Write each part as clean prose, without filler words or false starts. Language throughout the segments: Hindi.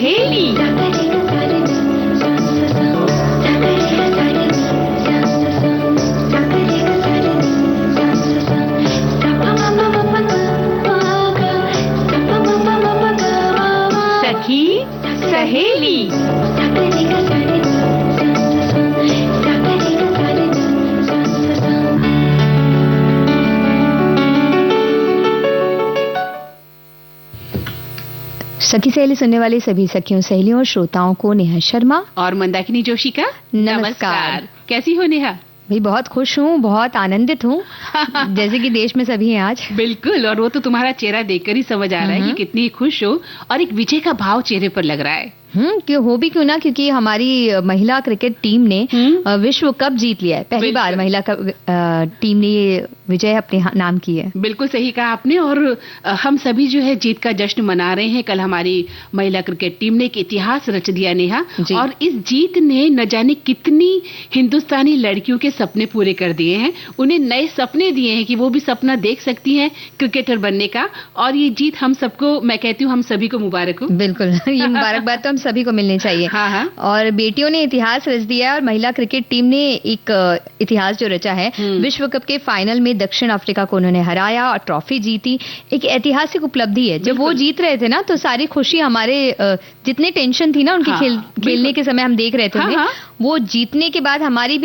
सहेली। सखी सहेली। सखी सहेली सुनने वाले सभी सखियों सहेलियों और श्रोताओं को नेहा शर्मा और मंदाकिनी जोशी का नमस्कार। कैसी हो नेहा? भाई बहुत खुश हूँ, बहुत आनंदित हूँ जैसे कि देश में सभी हैं आज। बिल्कुल, और वो तो तुम्हारा चेहरा देखकर ही समझ आ रहा है कि कितनी खुश हो, और एक विजय का भाव चेहरे पर लग रहा है। क्यों हो भी क्यों ना, क्योंकि हमारी महिला क्रिकेट टीम ने विश्व कप जीत लिया है। पहली बार महिला टीम ने ये विजय अपने नाम की है। बिल्कुल सही कहा आपने, और हम सभी जो है जीत का जश्न मना रहे हैं। कल हमारी महिला क्रिकेट टीम ने एक इतिहास रच दिया नेहा, और इस जीत ने न जाने कितनी हिंदुस्तानी लड़कियों के सपने पूरे कर दिए हैं। उन्हें नए सपने दिए हैं कि वो भी सपना देख सकती हैं क्रिकेटर बनने का। और ये जीत हम सबको, मैं कहती हूँ हम सभी को मुबारक हो। बिल्कुल ये मुबारकबाद तो हम सभी को मिलनी चाहिए। हाँ। और बेटियों ने इतिहास रच दिया है, और महिला क्रिकेट टीम ने एक इतिहास जो रचा है। विश्व कप के फाइनल में दक्षिण अफ्रीका को उन्होंने हराया और ट्रॉफी जीती। एक ऐतिहासिक उपलब्धि है। जब वो जीत रहे थे ना, तो सारी खुशी हमारे जितने टेंशन थी ना उनकी खेलने के समय हम देख रहे थे, वो जीतने के बाद हमारी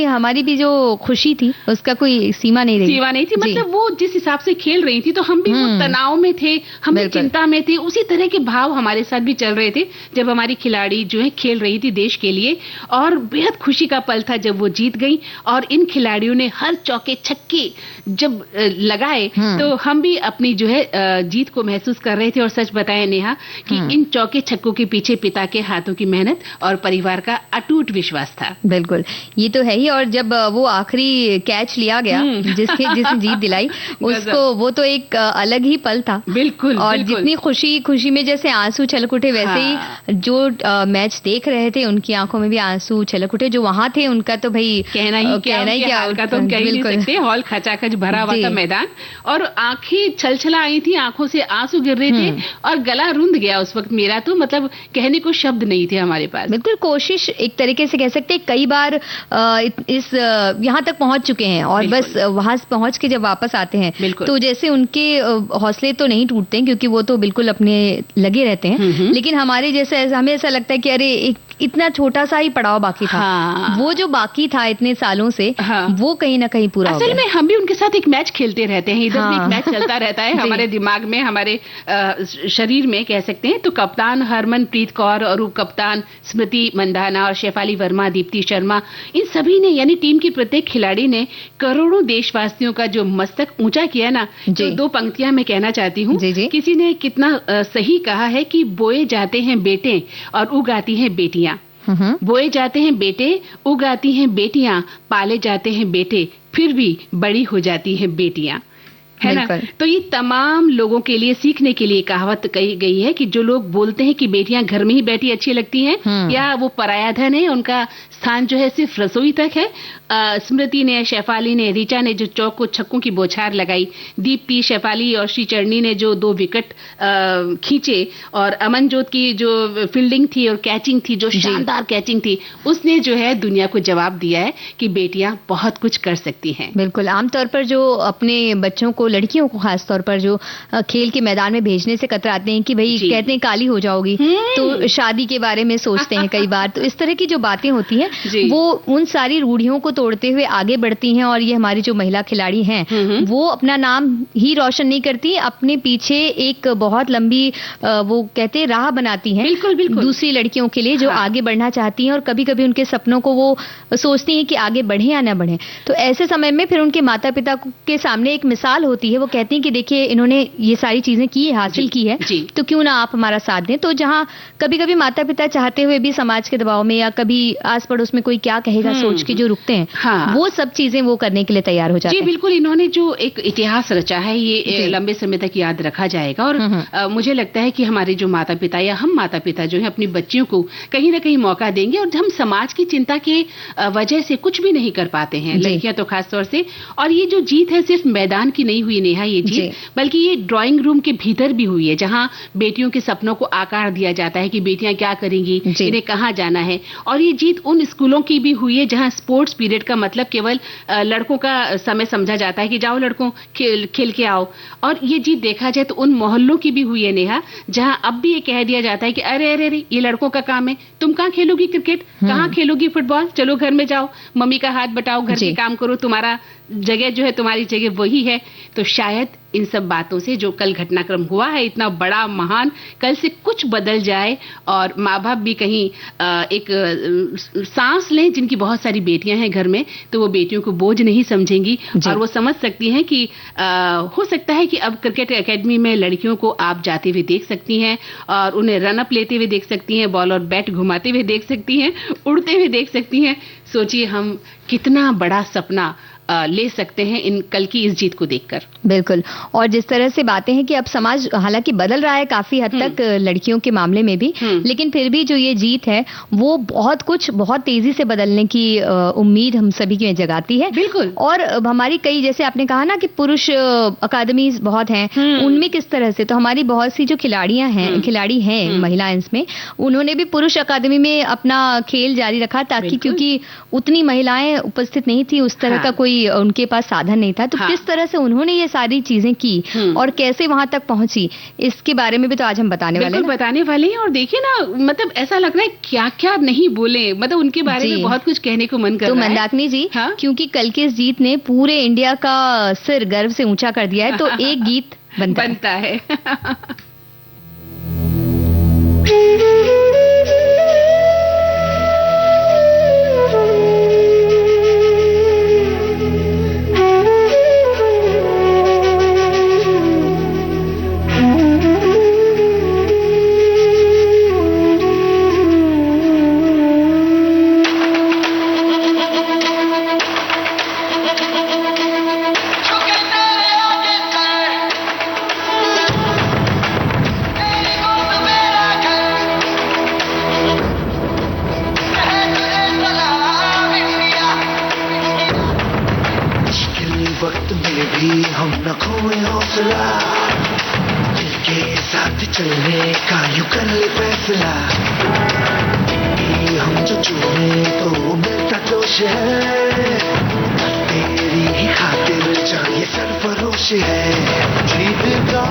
भी जो खुशी थी उसका कोई सीमा नहीं थी। मतलब वो जिस हिसाब से खेल रही थी, तो हम भी वो तनाव में थे, हम भी चिंता में थे। उसी तरह के भाव हमारे साथ भी चल रहे थे जब हमारी खिलाड़ी जो है खेल रही थी देश के लिए। और बेहद खुशी का पल था जब वो जीत गई, और इन खिलाड़ियों ने हर चौके छक्के जब लगाए तो हम भी अपनी जो है जीत को महसूस कर रहे थे। और सच बताएं नेहा कि इन चौके छक्कों के पीछे पिता के हाथों की मेहनत और परिवार का अटूट विश्वास था। बिल्कुल, ये तो है ही। और जब वो आखिरी कैच लिया गया जिसने जीत दिलाई उसको, वो तो एक अलग ही पल था। बिल्कुल। और जितनी खुशी में जैसे आंसू छलक उठे, वैसे ही जो मैच देख रहे थे उनकी आंखों में भी आंसू छलक उठे। जो वहां थे उनका तो भाई कहना ही क्या उनका तो हम कह नहीं सकते। हॉल खचाखच भरा हुआ था मैदान, और आंखें छलछला आई थी, आंखों से आंसू गिर रहे थे, और गला रुंध गया उस वक्त मेरा। तो मतलब कहने को शब्द नहीं थे हमारे पास। बिल्कुल, कोशिश एक तरीके से कह सकते हैं कई बार इस यहाँ तक पहुंच चुके हैं, और बस वहां पहुंच के जब वापस आते हैं तो जैसे उनके हौसले तो नहीं टूटते, क्योंकि वो तो बिल्कुल अपने लगे रहते हैं। लेकिन हमारे जैसे हमें ऐसा लगता है कि अरे एक इतना छोटा सा ही पड़ाव बाकी था। वो जो बाकी था इतने सालों से, वो कहीं ना कहीं पूरा हो गया। असल में हम भी उनके साथ एक मैच खेलते रहते हैं, इधर भी एक मैच चलता रहता है हमारे दिमाग में, हमारे शरीर में कह सकते हैं। तो कप्तान हरमनप्रीत कौर और उप कप्तान स्मृति मंधाना और शेफाली वर्मा, दीप्ति शर्मा, इन सभी ने यानी टीम की प्रत्येक खिलाड़ी ने करोड़ों देशवासियों का जो मस्तक ऊंचा किया ना, जो दो पंक्तियां मैं कहना चाहती हूँ। किसी ने कितना सही कहा है कि बोए जाते हैं बेटे और उगाती हैं बेटियां। बोए जाते हैं बेटे, उगाती हैं बेटियां, पाले जाते हैं बेटे, फिर भी बड़ी हो जाती हैं बेटियां, है ना। तो ये तमाम लोगों के लिए सीखने के लिए कहावत कही गई है कि जो लोग बोलते हैं कि बेटियां घर में ही बैठी अच्छी लगती हैं, या वो पराया धन है, उनका स्थान जो है सिर्फ रसोई तक है। स्मृति ने, शेफाली ने, ऋचा ने जो चौको छक्कों की बौछार लगाई, दीप्ति, शेफाली और श्रीचरणी ने जो 2 विकेट खींचे, और अमनजोत की जो फील्डिंग थी और कैचिंग थी, जो शानदार कैचिंग थी, उसने जो है दुनिया को जवाब दिया है कि बेटियां बहुत कुछ कर सकती हैं। बिल्कुल, आमतौर पर जो अपने बच्चों को, लड़कियों को खास तौर पर जो खेल के मैदान में भेजने से कतराते हैं कि भाई कहते हैं काली हो जाओगी, तो शादी के बारे में सोचते हैं कई बार। तो इस तरह की जो बातें होती हैं वो उन सारी रूढ़ियों को तोड़ते हुए आगे बढ़ती हैं। और ये हमारी जो महिला खिलाड़ी हैं वो अपना नाम ही रोशन नहीं करती, अपने पीछे एक बहुत लंबी वो कहते हैं राह बनाती हैं। बिल्कुल दूसरी लड़कियों के लिए जो आगे बढ़ना चाहती हैं, और कभी कभी उनके सपनों को वो सोचती हैं कि आगे बढ़े या ना बढ़े। तो ऐसे समय में फिर उनके माता पिता के सामने एक मिसाल होती है। वो कहती हैं कि देखिए इन्होंने ये सारी चीजें की, हासिल की है, तो क्यों ना आप हमारा साथ दें। तो जहाँ कभी कभी माता पिता चाहते हुए भी समाज के दबाव में, या कभी आस पड़ोस में कोई क्या कहेगा सोच के जो रुकते हैं, वो सब चीजें वो करने के लिए तैयार हो जाते हैं। जी बिल्कुल, इन्होंने जो एक इतिहास रचा है ये लंबे समय तक याद रखा जाएगा। और मुझे लगता है कि हमारे जो माता पिता या हम माता पिता जो है अपनी बच्चियों को कहीं ना कहीं मौका देंगे। और हम समाज की चिंता के वजह से कुछ भी नहीं कर पाते हैं, लड़कियां तो खास तौर से। और ये जो जीत है सिर्फ मैदान की नहीं हुई नेहा ये जीत, बल्कि ये ड्राइंग रूम के भीतर भी हुई है, जहां बेटियों के सपनों को आकार दिया जाता है कि बेटियां क्या करेंगी, इन्हें कहाँ जाना है। और ये जीत उन स्कूलों की भी हुई है जहां स्पोर्ट्स पीरियड का मतलब केवल लड़कों का समय समझा जाता है कि जाओ लड़कों खेल के आओ। और ये जीत देखा जाए तो उन मोहल्लों की भी हुई है नेहा, जहां अब भी ये कह दिया जाता है कि अरे अरे अरे ये लड़कों का काम है, तुम कहाँ खेलोगी क्रिकेट, कहाँ खेलोगी फुटबॉल, चलो घर में जाओ, मम्मी का हाथ बटाओ, घर के काम करो, तुम्हारा जगह जो है तुम्हारी जगह वही है। तो शायद इन सब बातों से जो कल घटनाक्रम हुआ है इतना बड़ा महान, कल से कुछ बदल जाए और माँ बाप भी कहीं एक सांस लें, जिनकी बहुत सारी बेटियां हैं घर में, तो वो बेटियों को बोझ नहीं समझेंगी और वो समझ सकती हैं कि हो सकता है कि अब क्रिकेट एकेडमी में लड़कियों को आप जाते हुए देख सकती हैं और उन्हें रन अप लेते हुए देख सकती हैं, बॉल और बैट घुमाते हुए देख सकती हैं, उड़ते हुए देख सकती हैं। सोचिए हम कितना बड़ा सपना ले सकते हैं इन कल की इस जीत को देखकर। बिल्कुल। और जिस तरह से बातें हैं कि अब समाज हालांकि बदल रहा है काफी हद तक लड़कियों के मामले में भी, लेकिन फिर भी जो ये जीत है वो बहुत तेजी से बदलने की उम्मीद हम सभी की जगाती है। बिल्कुल। और हमारी कई, जैसे आपने कहा ना कि पुरुष अकादमीज बहुत हैं, उनमें किस तरह से, तो हमारी बहुत सी जो खिलाड़ी हैं महिलाएं इसमें, उन्होंने भी पुरुष अकादमी में अपना खेल जारी रखा, ताकि क्योंकि उतनी महिलाएं उपस्थित नहीं थी, उस तरह का कोई उनके पास साधन नहीं था, तो किस तरह से उन्होंने ये सारी चीजें की और कैसे वहां तक पहुंची, इसके बारे में भी तो आज हम बताने वाले हैं। और देखिए ना, मतलब ऐसा लग रहा है क्या क्या नहीं बोले, मतलब उनके बारे में बहुत कुछ कहने को मन कर रहा है। तो मंदाकिनी जी, क्योंकि कल की इस जीत ने पूरे इंडिया का सिर गर्व से ऊंचा कर दिया है, तो एक गीत बनता है। वक्त में भी हम न खोए हौसला, जिसके साथ चलने का यूं कर ले फैसला, हम जो चुने तो मिलता जोश है, तेरी ही खातिर चाहिए सरफरोश है। जीत का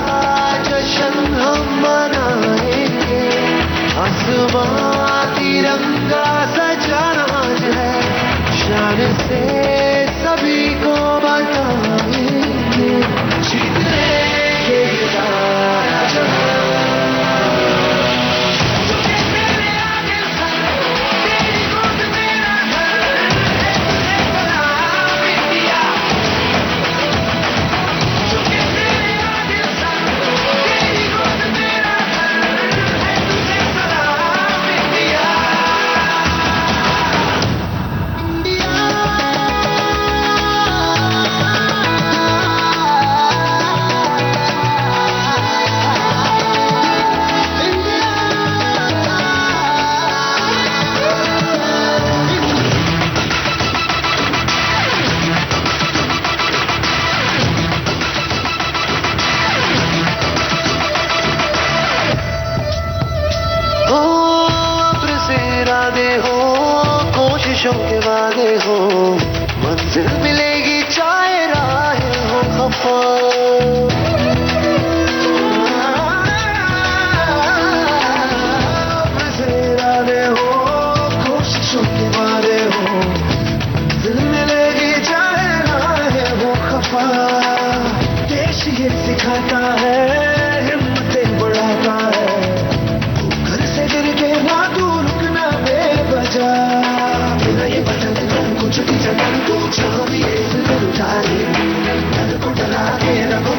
जश्न हम मनाएंगे, आसमां तिरंगा सजाना है, शान से सभी को बताएंगे, जीतने के सारा जहां। के वादे हो, मंजिल मिलेगी चाहे राहें हो खफा, इरादे हो, कोशिशों के वादे हो, मंजिल मिलेगी चाहे राहें हो खफा। देश ये सिखाता है, हिम्मतें बढ़ाता है, घर से गिर के ना तू रुकना बेवजह, ये बदल कुछ भी जगह तू चाहे उतारे, को डरा के रखो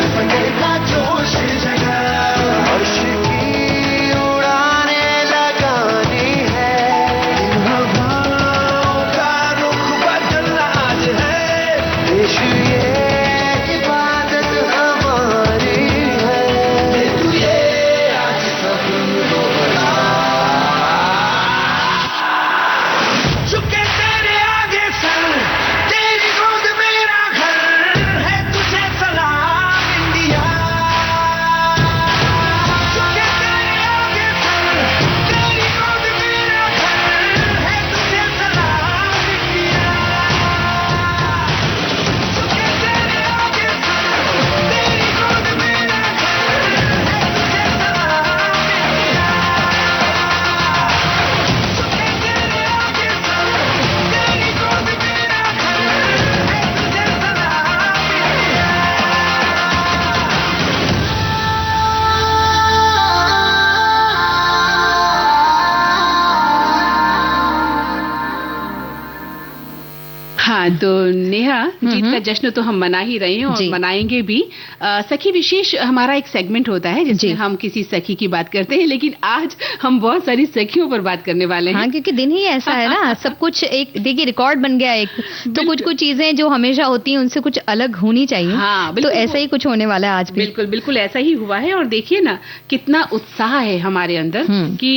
हाँ, तो नेहा, जीत का जश्न तो हम मना ही रहे हैं और मनाएंगे भी। सखी विशेष हमारा एक सेगमेंट होता है जिसमें हम किसी सखी की बात करते हैं, लेकिन आज हम बहुत सारी सखियों पर बात करने वाले हैं। हाँ, क्योंकि दिन ही ऐसा है ना, सब कुछ एक देखिए रिकॉर्ड बन गया एक, तो कुछ कुछ चीजें जो हमेशा होती हैं उनसे कुछ अलग होनी चाहिए। हाँ, तो ऐसा ही कुछ होने वाला है आज भी। बिल्कुल बिल्कुल ऐसा ही हुआ है। और देखिए ना कितना उत्साह है हमारे अंदर कि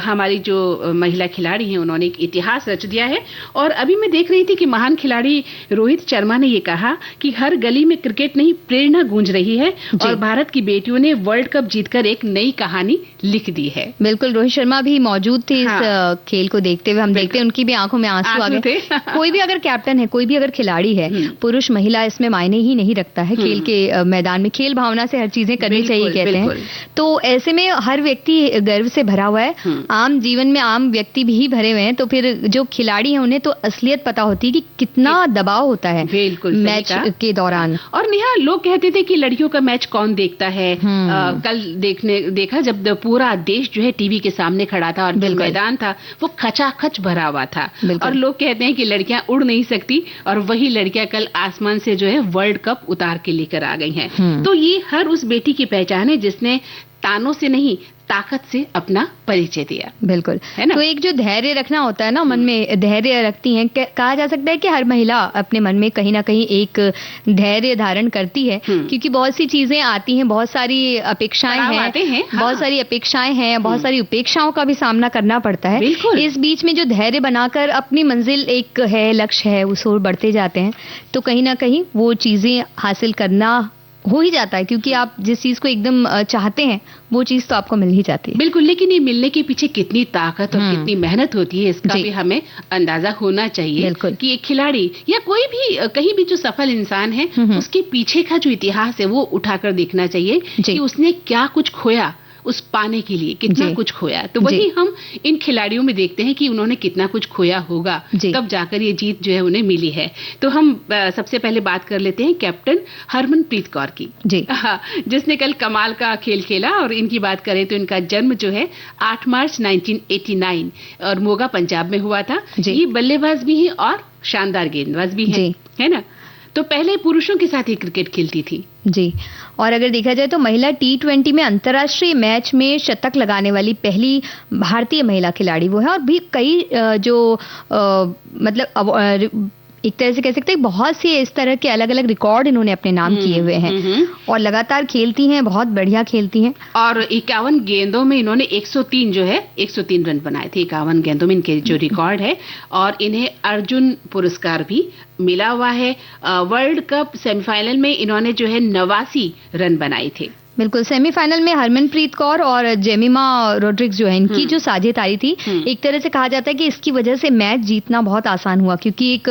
हमारी जो महिला खिलाड़ी हैं उन्होंने एक इतिहास रच दिया है। और अभी मैं देख रही थी कि महान खिलाड़ी रोहित शर्मा ने ये कहा कि हर गली में क्रिकेट नहीं प्रेरणा गूंज रही है और भारत की बेटियों ने वर्ल्ड कप जीतकर एक नई कहानी लिख दी है। बिल्कुल, रोहित शर्मा भी मौजूद थे इस खेल को देखते हुए। हम देखते हैं उनकी भी आंखों में आंसू आ गए। कोई भी अगर कैप्टन है, कोई भी अगर खिलाड़ी है, पुरुष महिला इसमें मायने ही नहीं रखता है। खेल के मैदान में खेल भावना से हर चीजें करनी चाहिए कहते हैं। तो ऐसे में हर व्यक्ति गर्व से भरा हुआ है, आम जीवन में आम व्यक्ति भी भरे हुए हैं। तो फिर जो खिलाड़ी है उन्हें तो असलियत पता होती है कि कितना दबाव होता है मैच के दौरान। और नेहा, लोग कहते थे कि लड़कियों का मैच कौन देखता है। कल देखा जब पूरा देश जो है टीवी के सामने खड़ा था और जो मैदान था वो खचाखच भरा हुआ था। और लोग कहते हैं कि लड़कियां उड़ नहीं सकती और वही लड़कियां कल आसमान से जो है वर्ल्ड कप उतार के लेकर आ गई हैं। तो ये हर उस बेटी की पहचान है जिसने तानों से नहीं ताकत से अपना परिचय दिया। बिल्कुल, है ना। तो एक जो धैर्य रखना होता है ना, मन में धैर्य रखती हैं। कहा जा सकता है कि हर महिला अपने मन में कहीं ना कहीं एक धैर्य धारण करती है, क्योंकि बहुत सी चीजें आती हैं, बहुत सारी अपेक्षाएं हैं, बहुत सारी अपेक्षाएं हैं, बहुत सारी उपेक्षाओं का भी सामना करना पड़ता है। इस बीच में जो धैर्य बनाकर अपनी मंजिल एक है, लक्ष्य है, उस ओर बढ़ते जाते हैं, तो कहीं ना कहीं वो चीजें हासिल करना हो ही जाता है, क्योंकि आप जिस चीज को एकदम चाहते हैं वो चीज तो आपको मिल ही जाती है। बिल्कुल, लेकिन ये मिलने के पीछे कितनी ताकत और कितनी मेहनत होती है इसका भी हमें अंदाजा होना चाहिए कि एक खिलाड़ी या कोई भी कहीं भी जो सफल इंसान है उसके पीछे का जो इतिहास है वो उठाकर देखना चाहिए कि उसने क्या कुछ खोया उस पाने के लिए, कितना कुछ खोया। तो वही हम इन खिलाड़ियों में देखते हैं कि उन्होंने कितना कुछ खोया होगा, तब जाकर ये जीत जो है उन्हें मिली है। तो हम सबसे पहले बात कर लेते हैं कैप्टन हरमनप्रीत कौर की, जिसने कल कमाल का खेल खेला। और इनकी बात करें तो इनका जन्म जो है 8 मार्च 1989 और मोगा पंजाब में हुआ था। ये बल्लेबाज भी है और शानदार गेंदबाज भी है ना। तो पहले पुरुषों के साथ ही क्रिकेट खेलती थी जी। और अगर देखा जाए तो महिला T20 में अंतर्राष्ट्रीय मैच में शतक लगाने वाली पहली भारतीय महिला खिलाड़ी वो है। और भी कई जो मतलब एक तरह से कह सकते हैं बहुत से इस तरह के अलग अलग रिकॉर्ड इन्होंने अपने नाम किए हुए हैं और लगातार खेलती हैं, बहुत बढ़िया खेलती हैं। और 51 गेंदों में इन्होंने 103 रन बनाए थे। 51 गेंदों में इनके जो रिकॉर्ड है। और इन्हें अर्जुन पुरस्कार भी मिला हुआ है। वर्ल्ड कप सेमीफाइनल में इन्होंने जो है 89 रन बनाए थे। बिल्कुल, सेमीफाइनल में हरमनप्रीत कौर और जेमिमा रोड्रिग्स जो है इनकी जो साझेदारी थी, एक तरह से कहा जाता है कि इसकी वजह से मैच जीतना बहुत आसान हुआ, क्योंकि एक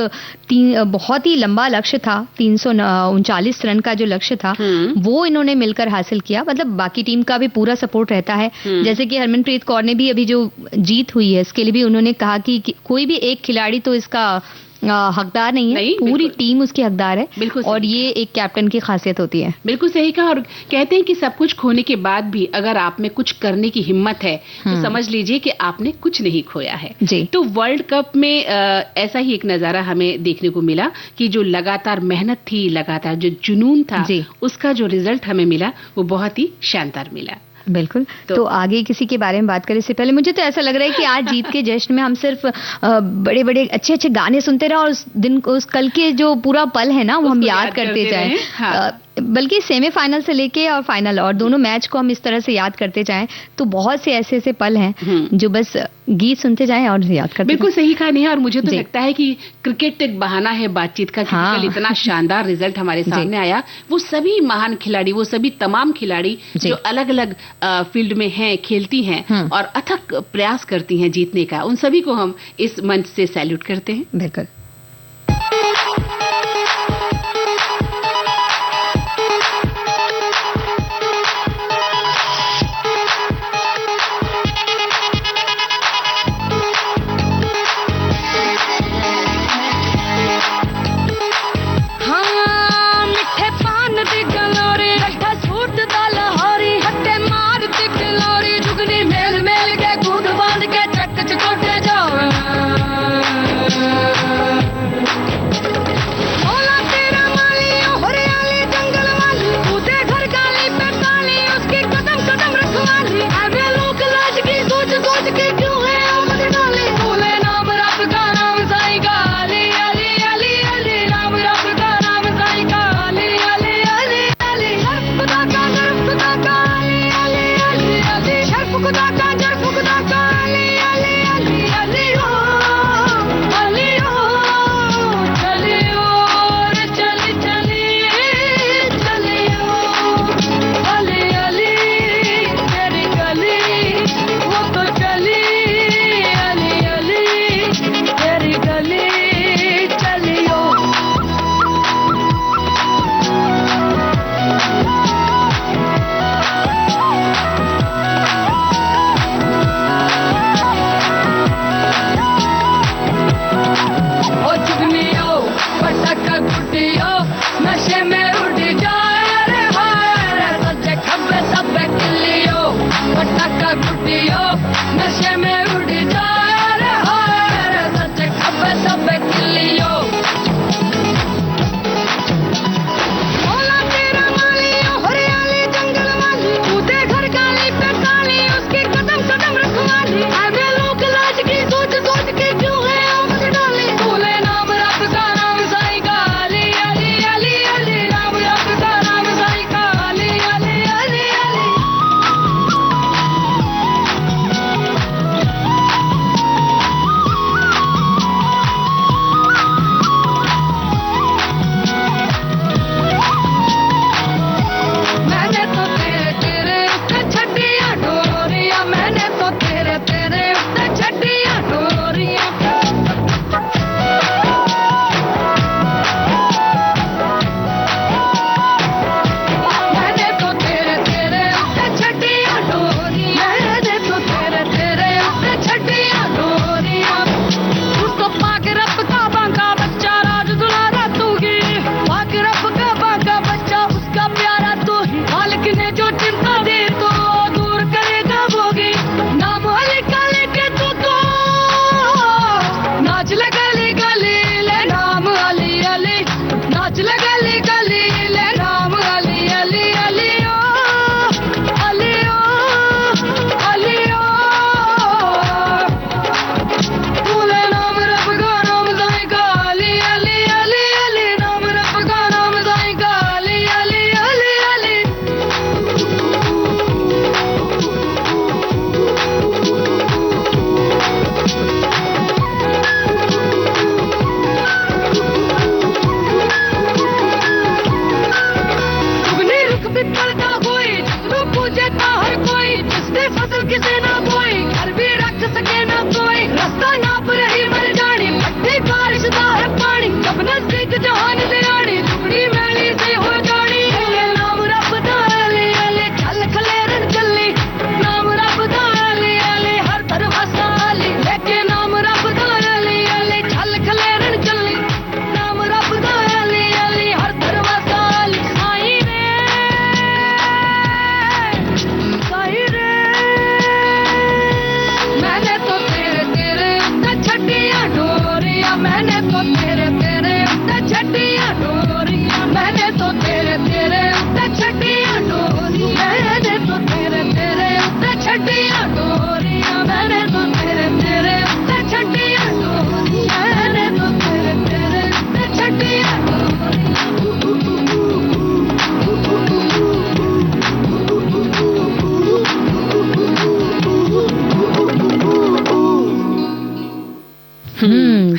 बहुत ही लंबा लक्ष्य था, 339 रन का जो लक्ष्य था वो इन्होंने मिलकर हासिल किया। मतलब बाकी टीम का भी पूरा सपोर्ट रहता है। जैसे कि हरमनप्रीत कौर ने भी अभी जो जीत हुई है इसके लिए भी उन्होंने कहा कि कोई भी एक खिलाड़ी तो इसका हकदार नहीं है, पूरी टीम उसकी हकदार है। और ये एक कैप्टन की खासियत होती है। बिल्कुल सही कहा। और कहते हैं कि सब कुछ खोने के बाद भी अगर आप में कुछ करने की हिम्मत है तो समझ लीजिए कि आपने कुछ नहीं खोया है जी। तो वर्ल्ड कप में ऐसा ही एक नजारा हमें देखने को मिला कि जो लगातार मेहनत थी, लगातार जो जुनून था, उसका जो रिजल्ट हमें मिला वो बहुत ही शानदार मिला। बिल्कुल। तो आगे किसी के बारे में बात करें इससे पहले मुझे तो ऐसा लग रहा है कि आज जीत के जश्न में हम सिर्फ बड़े बड़े अच्छे अच्छे गाने सुनते रहे और उस कल के जो पूरा पल है ना वो हम याद करते जाएं। बल्कि सेमीफाइनल से लेके और फाइनल और दोनों मैच को हम इस तरह से याद करते जाएं तो बहुत से ऐसे ऐसे पल हैं जो बस गीत सुनते जाएं और याद करते। बिल्कुल सही कहा नेहा। और मुझे तो लगता है कि क्रिकेट एक बहाना है बातचीत का। कल इतना शानदार रिजल्ट हमारे सामने आया। वो सभी महान खिलाड़ी, वो सभी तमाम खिलाड़ी जो अलग अलग फील्ड में हैं, खेलती हैं और अथक प्रयास करती हैं जीतने का, उन सभी को हम इस मंच से सैल्यूट करते हैं। बिल्कुल।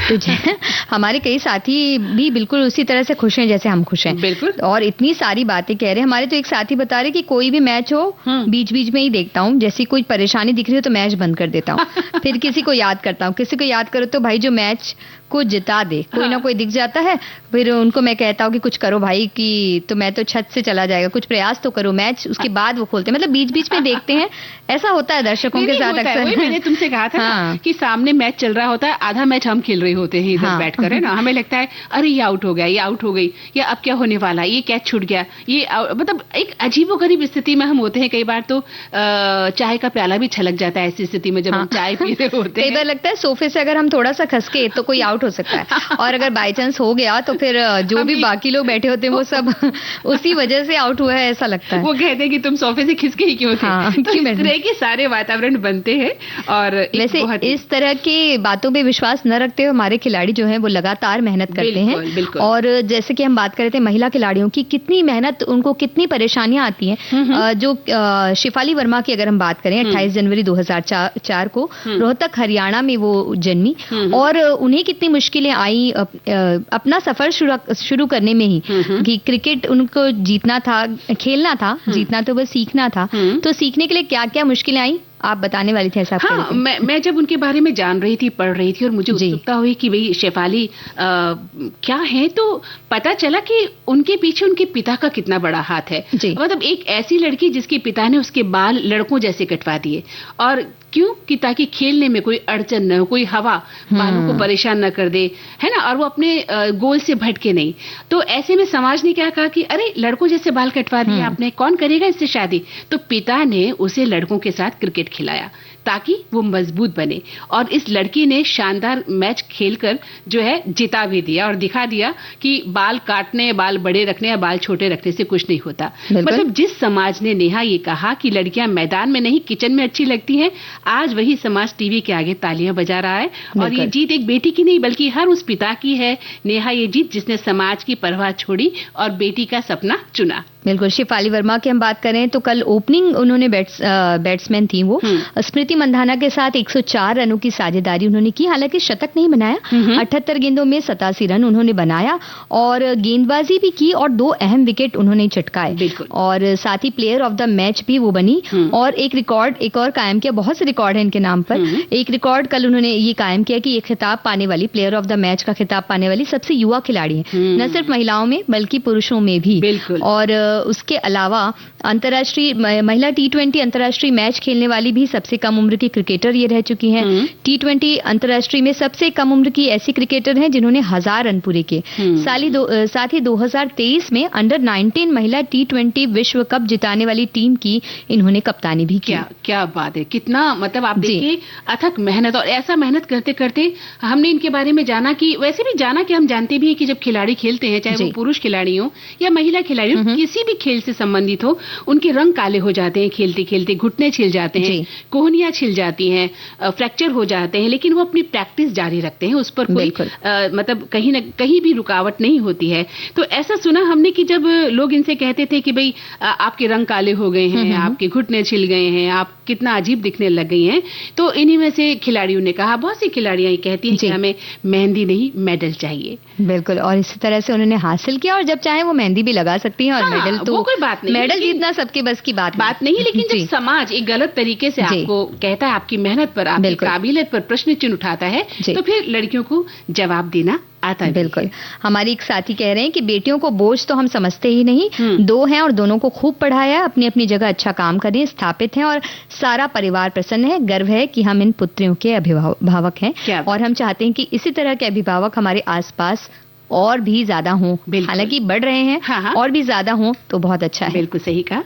तो हमारे कई साथी भी बिल्कुल उसी तरह से खुश हैं जैसे हम खुश हैं। बिल्कुल। और इतनी सारी बातें कह रहे हैं। हमारे तो एक साथी बता रहे कि कोई भी मैच हो बीच बीच में ही देखता हूँ, जैसी कोई परेशानी दिख रही हो तो मैच बंद कर देता हूँ। फिर किसी को याद करता हूँ, किसी को याद करो तो भाई जो मैच को जिता दे, कोई ना कोई दिख जाता है, फिर उनको मैं कहता हूँ कि कुछ करो भाई, कि तो मैं तो छत से चला जाएगा, कुछ प्रयास तो करो, मैच उसके बाद वो खोलते हैं। मतलब बीच बीच में देखते हैं। ऐसा होता है दर्शकों के साथ अक्सर। मैंने तुमसे कहा था ना कि सामने मैच चल रहा होता है, आधा मैच हम खेल रहे होते हैं इधर बैठकर, है ना, हमें लगता है अरे ये आउट हो गया, ये आउट हो गई, या अब क्या होने वाला, ये कैच छूट गया, ये मतलब एक अजीबोगरीब स्थिति में हम होते हैं। कई बार तो चाय का प्याला भी छलक जाता है ऐसी स्थिति में जब हम चाय पी रहे होते हैं। कई बार लगता है सोफे से अगर हम थोड़ा सा खसके तो कोई आउट हो सकता है, और अगर बाय चांस हो गया तो फिर जो भी बाकी लोग बैठे होते हैं वो सब उसी वजह से आउट हुआ है, ऐसा लगता है। वो कहते हैं कि तुम सोफे से खिसके ही क्यों थे। तो इस तरह के सारे वातावरण बनते हैं। और वैसे इस तरह के बातों पे विश्वास न रखते हुए हमारे खिलाड़ी जो हैं वो लगातार मेहनत करते हैं। और जैसे कि हम बात कर रहे थे महिला खिलाड़ियों की, कितनी मेहनत, उनको कितनी परेशानियां आती हैं। जो शेफाली वर्मा की अगर हम बात करें, 28 जनवरी 2004 को रोहतक हरियाणा में वो जन्मी, और उन्हें कितनी मुश्किलें आई अपना सफर शुरू करने में ही, कि क्रिकेट उनको जीतना था, खेलना था, जीतना तो बस सीखना था। तो सीखने के लिए क्या क्या मुश्किलें आई आप बताने वाली थी ऐसा? हाँ, मैं जब उनके बारे में जान रही थी, पढ़ रही थी, और मुझे उत्सुकता हुई कि भाई शेफाली क्या है, तो पता चला कि उनके पीछे उनके पिता का कितना बड़ा हाथ है। मतलब एक ऐसी लड़की जिसके पिता ने उसके बाल लड़कों जैसे कटवा दिए, और क्यों, कि ताकि खेलने में कोई अड़चन न हो, कोई हवा बालों को परेशान न कर दे, है ना, और वो अपने गोल से भटके नहीं। तो ऐसे में समाज ने क्या कहा कि अरे लड़कों जैसे बाल कटवा दिए आपने, कौन करेगा इससे शादी। तो पिता ने उसे लड़कों के साथ क्रिकेट खिलाया ताकि वो मजबूत बने, और इस लड़की ने शानदार मैच खेलकर जो है जिता भी दिया, और दिखा दिया कि बाल काटने, बाल बड़े रखने या बाल छोटे रखने से कुछ नहीं होता। मतलब जिस समाज ने नेहा ये कहा कि लड़कियां मैदान में नहीं किचन में अच्छी लगती हैं, आज वही समाज टीवी के आगे तालियां बजा रहा है। और ये जीत एक बेटी की नहीं बल्कि हर उस पिता की है, नेहा ये जीत जिसने समाज की परवाह छोड़ी और बेटी का सपना चुना। बिल्कुल। शेफाली वर्मा की हम बात करें तो कल ओपनिंग उन्होंने बैट्समैन थी वो, स्मृति मंधाना के साथ 104 रनों की साझेदारी उन्होंने की। हालांकि शतक नहीं बनाया, 78 गेंदों में 87 रन उन्होंने बनाया, और गेंदबाजी भी की, और 2 अहम विकेट उन्होंने चटकाए, और साथ ही प्लेयर ऑफ द मैच भी वो बनी। और एक रिकॉर्ड एक और कायम किया, बहुत से रिकॉर्ड है इनके नाम पर। एक रिकॉर्ड कल उन्होंने ये कायम किया कि ये खिताब पाने वाली, प्लेयर ऑफ द मैच का खिताब पाने वाली सबसे युवा खिलाड़ी है, न सिर्फ महिलाओं में बल्कि पुरुषों में भी। और उसके अलावा अंतर्राष्ट्रीय महिला T20 अंतर्राष्ट्रीय मैच खेलने वाली भी सबसे कम उम्र की क्रिकेटर ये रह चुकी हैं। T20 अंतर्राष्ट्रीय में सबसे कम उम्र की ऐसी क्रिकेटर हैं जिन्होंने 1000 रन पूरे किए। साथ ही 2023 में अंडर 19 महिला T20 विश्व कप जिताने वाली टीम की इन्होंने कप्तानी भी की। क्या बात है, कितना मतलब आप देखिए अथक मेहनत, और ऐसा मेहनत करते करते हमने इनके बारे में जाना कि वैसे भी जाना कि हम जानते भी हैं कि जब खिलाड़ी खेलते हैं, चाहे वो पुरुष खिलाड़ी हो या महिला खिलाड़ी हो, किसी भी खेल से संबंधित हो, उनके रंग काले हो जाते हैं खेलते खेलते, घुटने छिल जाते हैं, कोहनियां छिल जाती हैं, फ्रैक्चर हो जाते हैं, लेकिन वो अपनी प्रैक्टिस जारी रखते हैं, उस पर कोई मतलब कहीं न कहीं भी रुकावट नहीं होती है। तो ऐसा सुना हमने कि जब लोग इनसे कहते थे कि भाई आपके रंग काले हो गए हैं, आपके घुटने छिल गए हैं, आप कितना अजीब दिखने लग गई हैं, तो इन्हीं में से खिलाड़ियों ने कहा, बहुत सी खिलाड़ियां ये कहती हैं कि हमें मेहंदी नहीं मेडल चाहिए। बिल्कुल, और इसी तरह से उन्होंने हासिल किया, और जब चाहे वो मेहंदी भी लगा सकती हैं, और मेडल तो कोई बात नहीं, मेडल जीतना सबके बस की बात नहीं। लेकिन जब समाज एक गलत तरीके से आपको कहता है, आपकी मेहनत पर, आपकी काबिलियत पर प्रश्न चिन्ह उठाता है, तो फिर लड़कियों को जवाब देना आता है। बिल्कुल। हमारी एक साथी कह रहे हैं कि बेटियों को बोझ तो हम समझते ही नहीं, 2 हैं और दोनों को खूब पढ़ाया, अपनी अपनी जगह अच्छा काम कर रही हैं, स्थापित हैं, और सारा परिवार प्रसन्न है। गर्व है कि हम इन पुत्रियों के अभिभावक हैं, और हम चाहते हैं कि इसी तरह के अभिभावक हमारे आसपास और भी ज्यादा हों। हालांकि बढ़ रहे हैं, और भी ज्यादा हों तो बहुत अच्छा है। बिल्कुल सही कहा।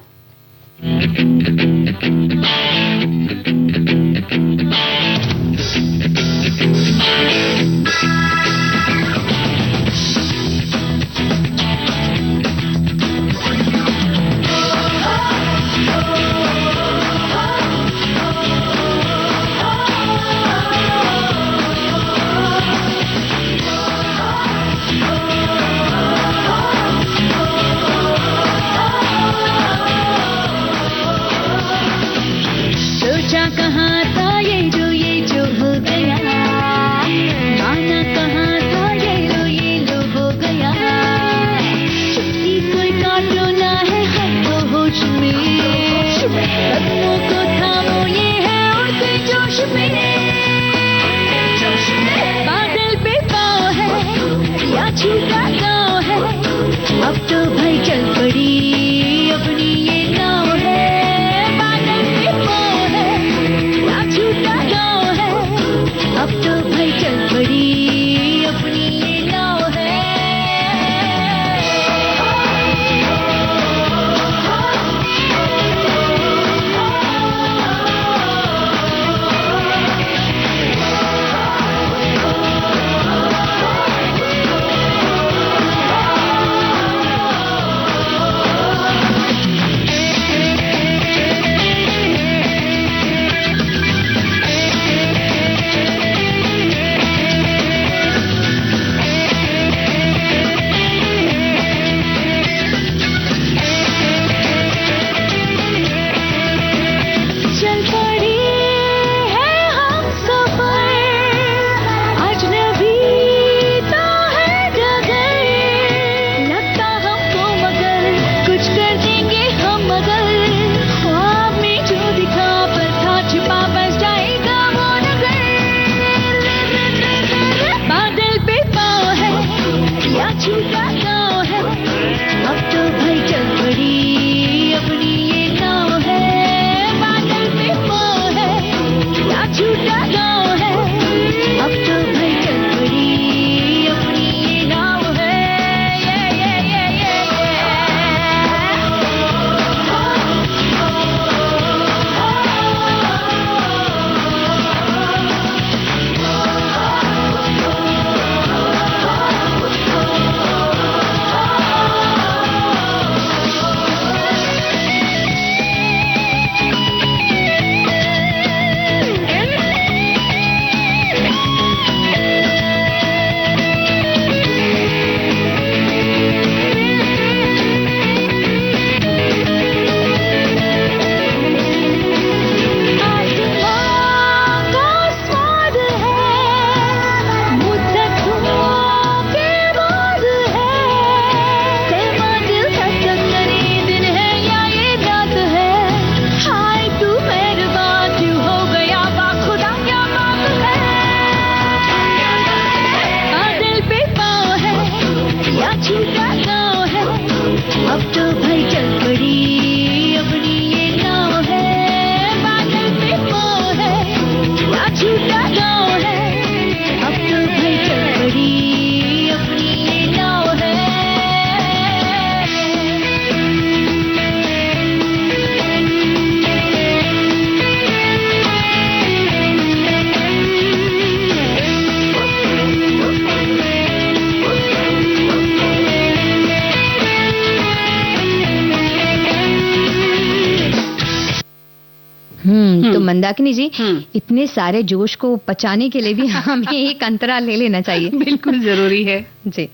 मंदाकिनी जी, इतने सारे जोश को पचाने के लिए भी हमें एक अंतराल ले लेना चाहिए। बिल्कुल जरूरी है जी।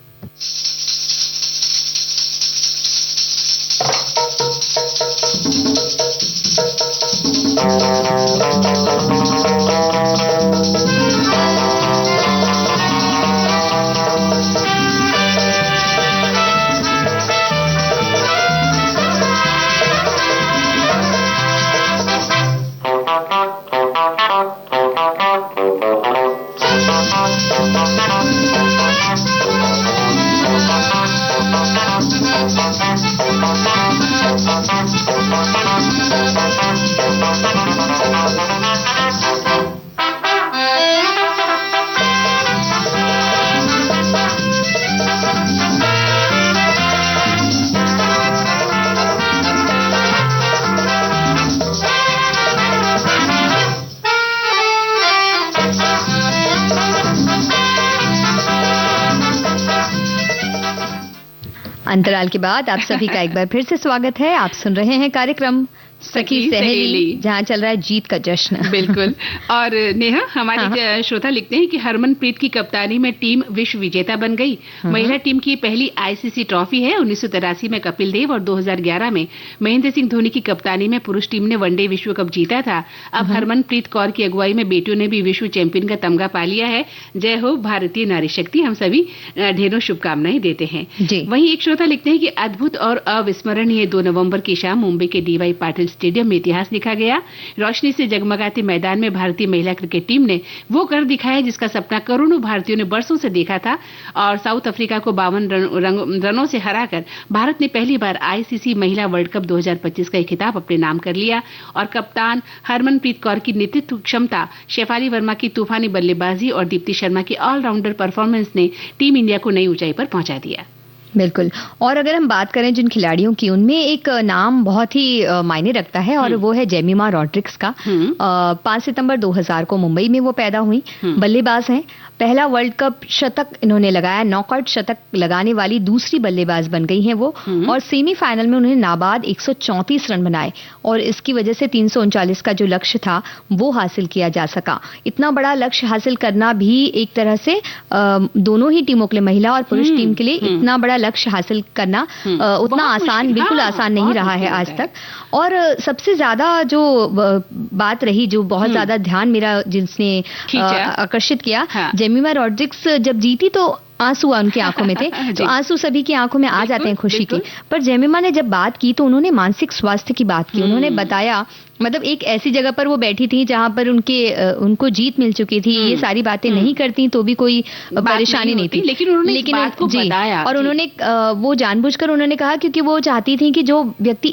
अंतराल के बाद आप सभी का एक बार फिर से स्वागत है। आप सुन रहे हैं कार्यक्रम सखी सहेली, जहाँ चल रहा है जीत का जश्न। बिल्कुल। और नेहा, हमारे श्रोता लिखते हैं कि हरमनप्रीत की कप्तानी में टीम विश्व विजेता बन गई। महिला टीम की पहली आईसीसी ट्रॉफी है। 1983 में कपिल देव और 2011 में महेंद्र सिंह धोनी की कप्तानी में पुरुष टीम ने वनडे विश्व कप जीता था। अब हरमनप्रीत कौर की अगुवाई में बेटियों ने भी विश्व चैंपियन का तमगा पा लिया है। जय हो भारतीय नारी शक्ति। हम सभी ढेरों शुभकामनाएं देते हैं। वहीं एक श्रोता लिखते हैं कि अद्भुत और अविस्मरणीय 2 नवंबर की शाम मुंबई के डीवाई पाटिल स्टेडियम में इतिहास लिखा गया। रोशनी से जगमगाते मैदान में भारतीय महिला क्रिकेट टीम ने वो कर दिखाया जिसका सपना करोड़ों भारतीयों ने बरसों से देखा था, और साउथ अफ्रीका को 52 रनों से हराकर भारत ने पहली बार आईसीसी महिला वर्ल्ड कप 2025 का खिताब अपने नाम कर लिया। और कप्तान हरमनप्रीत कौर की नेतृत्व क्षमता, शेफाली वर्मा की तूफानी बल्लेबाजी और दीप्ति शर्मा की ऑलराउंडर परफॉर्मेंस ने टीम इंडिया को नई ऊंचाई पर पहुंचा दिया। बिल्कुल। और अगर हम बात करें जिन खिलाड़ियों की, उनमें एक नाम बहुत ही मायने रखता है और वो है जेमिमा रॉड्रिक्स का। 5 सितंबर 2000 को मुंबई में वो पैदा हुई। बल्लेबाज हैं। पहला वर्ल्ड कप शतक इन्होंने लगाया। नॉकआउट शतक लगाने वाली दूसरी बल्लेबाज बन गई हैं वो। और सेमीफाइनल में उन्होंने नाबाद 134 रन बनाए और इसकी वजह से 339 का जो लक्ष्य था वो हासिल किया जा सका। इतना बड़ा लक्ष्य हासिल करना भी एक तरह से दोनों ही टीमों के लिए, महिला और पुरुष टीम के लिए, इतना बड़ा लक्ष्य हासिल करना उतना आसान, बिल्कुल आसान नहीं रहा है आज तक। और सबसे ज्यादा जो बात रही, जो बहुत ज्यादा ध्यान मेरा जिसने आकर्षित किया, जेमिमा रॉड्रिक्स जब जीती तो आंसू उनकी आंखों में थे। तो आंसू सभी की आंखों में आ जाते हैं खुशी की। पर जेमिमा ने जब बात की तो उन्होंने मानसिक स्वास्थ्य की बात की। उन्होंने बताया, मतलब एक ऐसी जगह पर वो बैठी थी जहां पर उनको जीत मिल चुकी थी। ये सारी बातें नहीं करती तो भी कोई परेशानी नहीं थी, लेकिन उन्होंने बात को बताया। और उन्होंने वो जानबूझकर उन्होंने कहा, क्योंकि वो चाहती थी कि जो व्यक्ति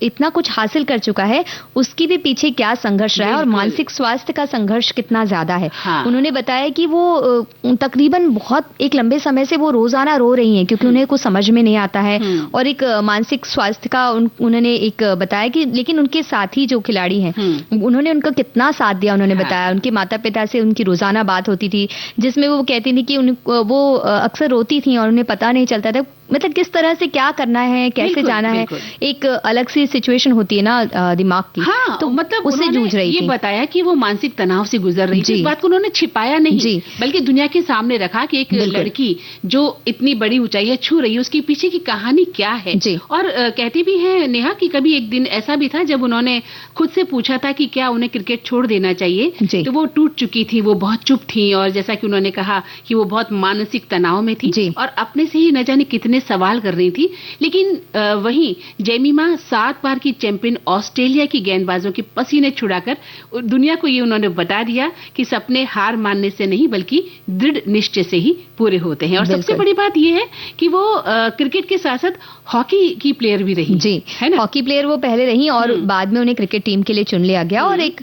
इतना कुछ हासिल कर चुका है उसकी भी पीछे क्या संघर्ष रहा है और मानसिक स्वास्थ्य का संघर्ष कितना ज्यादा है। उन्होंने बताया कि वो तकरीबन बहुत एक लंबे समय से वो रोजाना रो रही हैं क्योंकि उन्हें कुछ समझ में नहीं आता है। और एक मानसिक स्वास्थ्य का उन्होंने एक बताया कि, लेकिन उनके साथी जो खिलाड़ी हैं उन्होंने उनका कितना साथ दिया। उन्होंने बताया उनके माता पिता से उनकी रोजाना बात होती थी जिसमें वो कहती थी कि वो अक्सर रोती थी और उन्हें पता नहीं चलता था मतलब किस तरह से क्या करना है, कैसे जाना है। एक अलग सी सिचुएशन होती है ना दिमाग की। तो मतलब उससे जूझ रही थी। ये बताया कि वो मानसिक तनाव से गुजर रही थी। इस बात को उन्होंने छिपाया नहीं, बल्कि दुनिया के सामने रखा कि एक लड़की जो इतनी बड़ी ऊंचाइयां छू रही है उसके पीछे की कहानी क्या है। और कहती भी है नेहा कि कभी एक दिन ऐसा भी था जब उन्होंने खुद से पूछा था कि क्या उन्हें क्रिकेट छोड़ देना चाहिए, तो वो टूट चुकी थी, वो बहुत चुप थी। और जैसा कि उन्होंने कहा कि वो बहुत मानसिक तनाव में थी और अपने से ही न जाने कितने सवाल कर रही थी। लेकिन वहीं जेमिमा 7 बार की चैंपियन ऑस्ट्रेलिया की गेंदबाजों के पसीने छुड़ाकर दुनिया को ये उन्होंने बता दिया कि सपने हार मानने से नहीं बल्कि दृढ़ निश्चय से ही पूरे होते हैं। और सबसे बड़ी बात यह है कि वो क्रिकेट के साथ साथ हॉकी की प्लेयर भी रही। जी, है ना? हॉकी प्लेयर वो पहले रही और बाद में उन्हें क्रिकेट टीम के लिए चुन लिया गया। और एक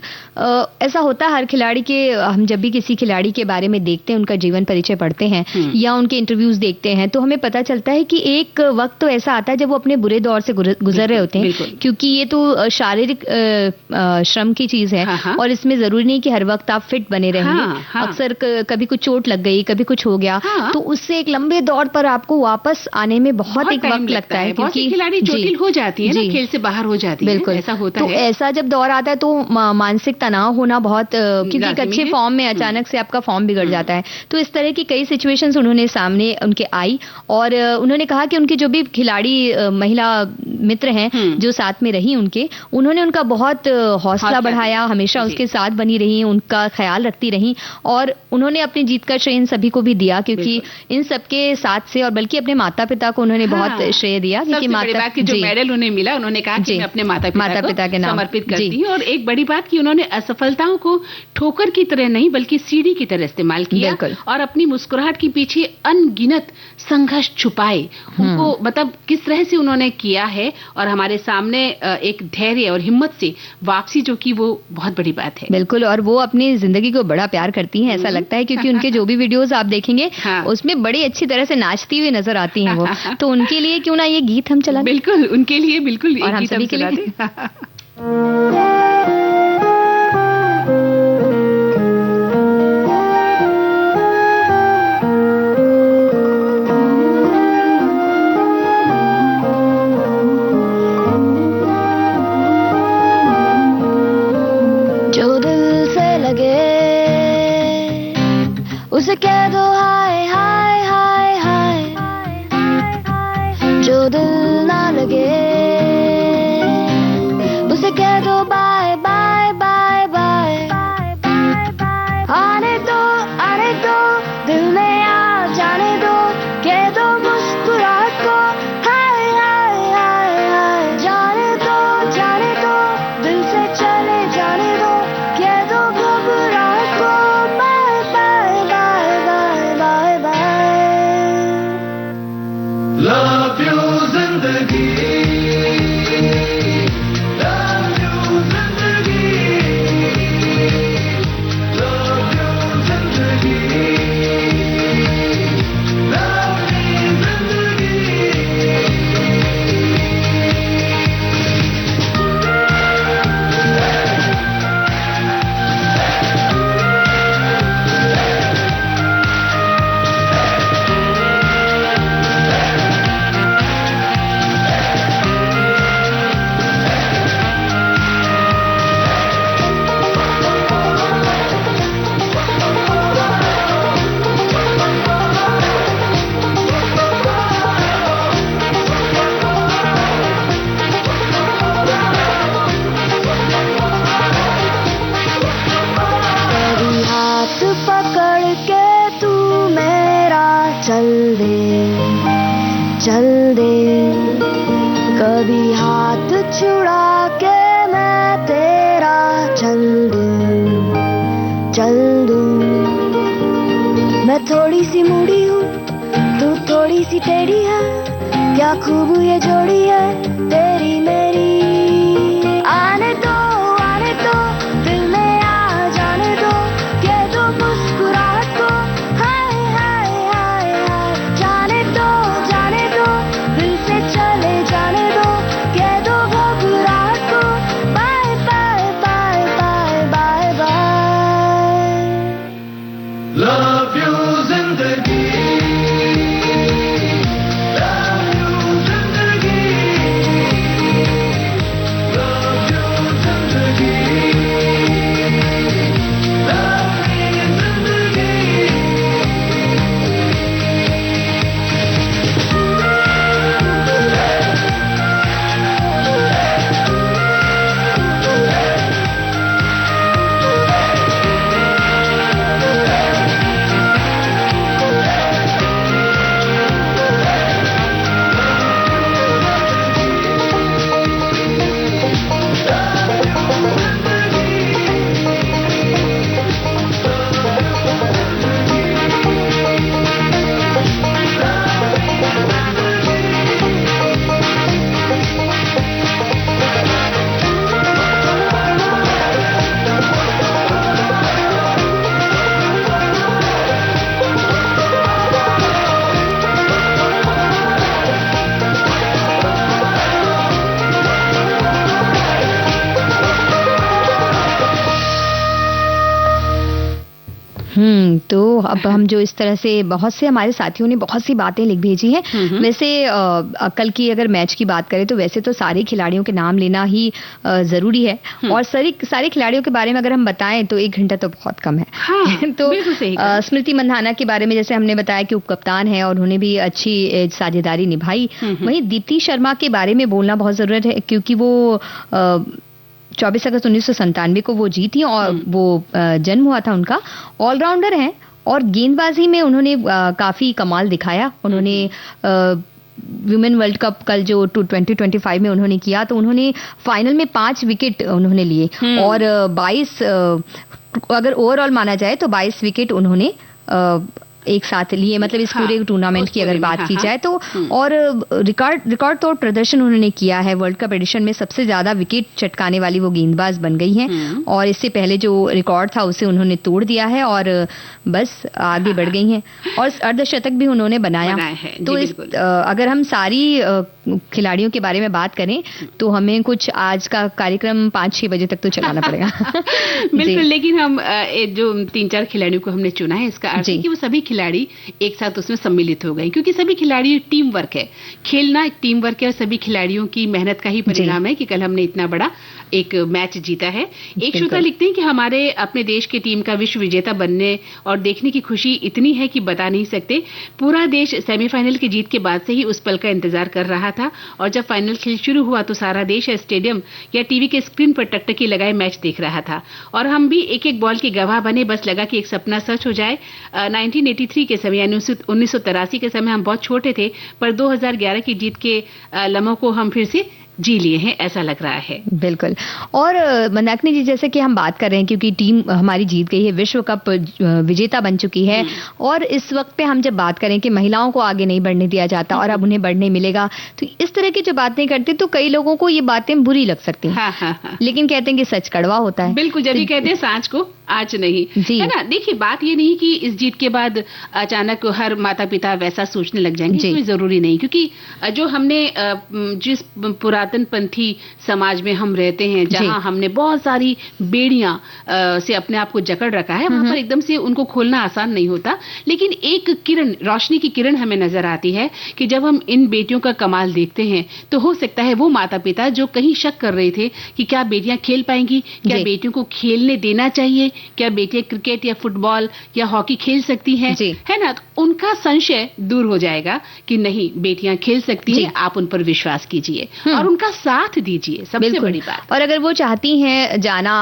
ऐसा होता है हर खिलाड़ी के, हम जब भी किसी खिलाड़ी के बारे में देखते हैं, उनका जीवन परिचय पढ़ते हैं या उनके इंटरव्यूज देखते हैं, तो हमें पता चलता है कि एक वक्त तो ऐसा आता है जब वो अपने बुरे दौर से गुजर रहे होते हैं, क्योंकि ये तो शारीरिक श्रम की चीज है। और इसमें जरूरी नहीं कि हर वक्त आप फिट बने रहेंगे। अक्सर कभी कुछ चोट लग गई, कभी कुछ हो गया, हाँ। तो उससे एक लंबे दौर पर आपको वापस आने में बहुत एक वक्त लगता है, क्योंकि खिलाड़ी चोटिल हो जाती है ना, खेल से बाहर हो जाती है, बिल्कुल ऐसा होता है। तो ऐसा जब दौर आता है तो मानसिक तनाव होना बहुत, क्योंकि एक अच्छे फॉर्म में अचानक से आपका फॉर्म बिगड़ जाता है। तो इस तरह की कई सिचुएशंस उन्होंने सामने उनके आई और उन्होंने कहा कि उनके जो भी खिलाड़ी महिला मित्र हैं जो साथ में रही उन्होंने उनका बहुत हौसला बढ़ाया, हमेशा उसके साथ बनी रही, उनका ख्याल रखती रही और उन्होंने अपनी जीत का श्रेय इन सभी को भी दिया, क्योंकि इन सबके साथ से और बल्कि अपने माता पिता को उन्होंने बहुत श्रेय दिया, क्योंकि माता की जो मेडल उन्हें मिला, उन्होंने कहा कि मैं अपने माता पिता के नाम समर्पित करती हूँ। और एक बड़ी बात कि उन्होंने असफलताओं को ठोकर की तरह नहीं बल्कि सीढ़ी की तरह इस्तेमाल किया और अपनी मुस्कुराहट के पीछे अनगिनत संघर्ष छुपाए, उनको मतलब किस तरह से उन्होंने किया है और हमारे सामने एक धैर्य और हिम्मत से वापसी जो की, वो बहुत बड़ी बात है। बिल्कुल, और वो अपनी जिंदगी को बड़ा प्यार करती हैं, ऐसा लगता है, क्योंकि उनके जो भी वीडियोस आप देखेंगे उसमें बड़ी अच्छी तरह से नाचती हुई नजर आती हैं वो। तो उनके लिए क्यों ना ये गीत हम चला। बिल्कुल, उनके लिए बिल्कुल और हम सभी के लिए उसे कह दो हाय हाय हाय हाय, जो दिल ना लगे उसे कह दो बाय बाय बाय बाय। आने दो दिल में आ जाने दो, कह दो मुस्कुराहट को हाय हाय हाय हाय। जाने दो दिल से चले जाने दो, कह दो घबराहट को bye bye bye bye bye bye. Love you जिंदगी, लव यू जिंदगी, लव यू जिंदगी, लव मी जिंदगी। तेरी हाथ पकड़ के तू मेरा चल दे, कभी हाथ छुड़ा के मैं तेरा चल दूं। मैं थोड़ी सी मुड़ी हूँ, तू थोड़ी सी टेढ़ी है, क्या खूब ये जोड़ी है तेरी मेरी। आने दो दिल में आ जाने दो, कह दो मुस्कुराहट को हाय हाय हाय हाय। जाने दो दिल से चले जाने दो, कह दो घबराहट को bye bye bye bye bye bye. Love you जिंदगी, लव यू जिंदगी, तो अब हम जो इस तरह से बहुत से हमारे साथियों ने बहुत सी बातें लिख भेजी हैं। वैसे कल की अगर मैच की बात करें तो वैसे तो सारे खिलाड़ियों के नाम लेना ही जरूरी है, और सारे खिलाड़ियों के बारे में अगर हम बताएं तो 1 घंटा तो बहुत कम है। हाँ, तो स्मृति मंधाना के बारे में जैसे हमने बताया कि उपकप्तान है और उन्होंने भी अच्छी साझेदारी निभाई। वहीं दीप्ति शर्मा के बारे में बोलना बहुत जरूरत है, क्योंकि वो 24 अगस्त 1997 को वो जीती और वो जन्म हुआ था उनका। ऑलराउंडर हैं और गेंदबाजी में उन्होंने काफी कमाल दिखाया। उन्होंने वुमेन वर्ल्ड कप कल जो 2025 में उन्होंने किया, तो उन्होंने फाइनल में 5 विकेट उन्होंने लिए और 22 अगर ओवरऑल माना जाए तो 22 विकेट उन्होंने एक साथ लिए, मतलब इस पूरे टूर्नामेंट की अगर बात की जाए तो। और रिकॉर्ड तोड़ प्रदर्शन उन्होंने किया है। वर्ल्ड कप एडिशन में सबसे ज्यादा विकेट चटकाने वाली वो गेंदबाज बन गई हैं, और इससे पहले जो रिकॉर्ड था उसे उन्होंने तोड़ दिया है और बस आगे बढ़ गई हैं, और अर्धशतक भी उन्होंने बनाया है। तो अगर हम सारी खिलाड़ियों के बारे में बात करें तो हमें कुछ आज का कार्यक्रम 5-6 बजे तक तो चलाना पड़ेगा। बिल्कुल, लेकिन हम जो 3-4 खिलाड़ियों को हमने चुना है, इसका अर्थ है कि वो सभी खिलाड़ी एक साथ उसमें सम्मिलित हो गए, क्योंकि सभी खिलाड़ी टीम वर्क है। खेलना एक टीम वर्क है और सभी खिलाड़ियों की मेहनत का ही परिणाम है कि कल हमने इतना बड़ा एक मैच जीता है। एक श्रोता लिखते हैं कि हमारे अपने देश की टीम का विश्व विजेता बनने और देखने की खुशी इतनी है कि बता नहीं सकते। पूरा देश सेमीफाइनल की जीत के बाद से ही उस पल का इंतजार कर रहा था, और जब फाइनल खेल शुरू हुआ तो सारा देश स्टेडियम या टीवी के स्क्रीन पर टकटकी लगाए मैच देख रहा था, और हम भी एक एक बॉल के गवाह बने। बस लगा कि एक सपना सच हो जाए। 1983 के समय यानी 1983 के समय हम बहुत छोटे थे, पर 2011 की जीत के लम्हों को हम फिर से जी लिए हैं, ऐसा लग रहा है। बिल्कुल। और मंदाकिनी जी, जैसे कि हम बात कर रहे हैं क्योंकि टीम हमारी जीत गई है, विश्व कप विजेता बन चुकी है, और इस वक्त पे हम जब बात करें कि महिलाओं को आगे नहीं बढ़ने दिया जाता और अब उन्हें बढ़ने मिलेगा, तो इस तरह की जो बातें करते तो कई लोगों को ये बातें बुरी लग सकती हैं। लेकिन कहते हैं कि सच कड़वा होता है। बिल्कुल, जब कहते हैं सांच को आज नहीं, है ना। देखिए, बात ये नहीं कि इस जीत के बाद अचानक हर माता पिता वैसा सोचने लग जाएंगे, कोई जरूरी नहीं, क्योंकि जो हमने जिस पुरातन पंथी समाज में हम रहते हैं, जहां हमने बहुत सारी बेड़ियां से अपने आप को जकड़ रखा है, वहां पर एकदम से उनको खोलना आसान नहीं होता। लेकिन एक किरण, रोशनी की किरण हमें नजर आती है कि जब हम इन बेटियों का कमाल देखते हैं, तो हो सकता है वो माता पिता जो कहीं शक कर रहे थे कि क्या बेटियां खेल पाएंगी, क्या बेटियों को खेलने देना चाहिए, क्या बेटियां क्रिकेट या फुटबॉल या हॉकी खेल सकती हैं, है ना, तो उनका संशय दूर हो जाएगा कि नहीं, बेटियां खेल सकती हैं, आप उन पर विश्वास कीजिए और उनका साथ दीजिए, सबसे बड़ी बात। और अगर वो चाहती हैं जाना,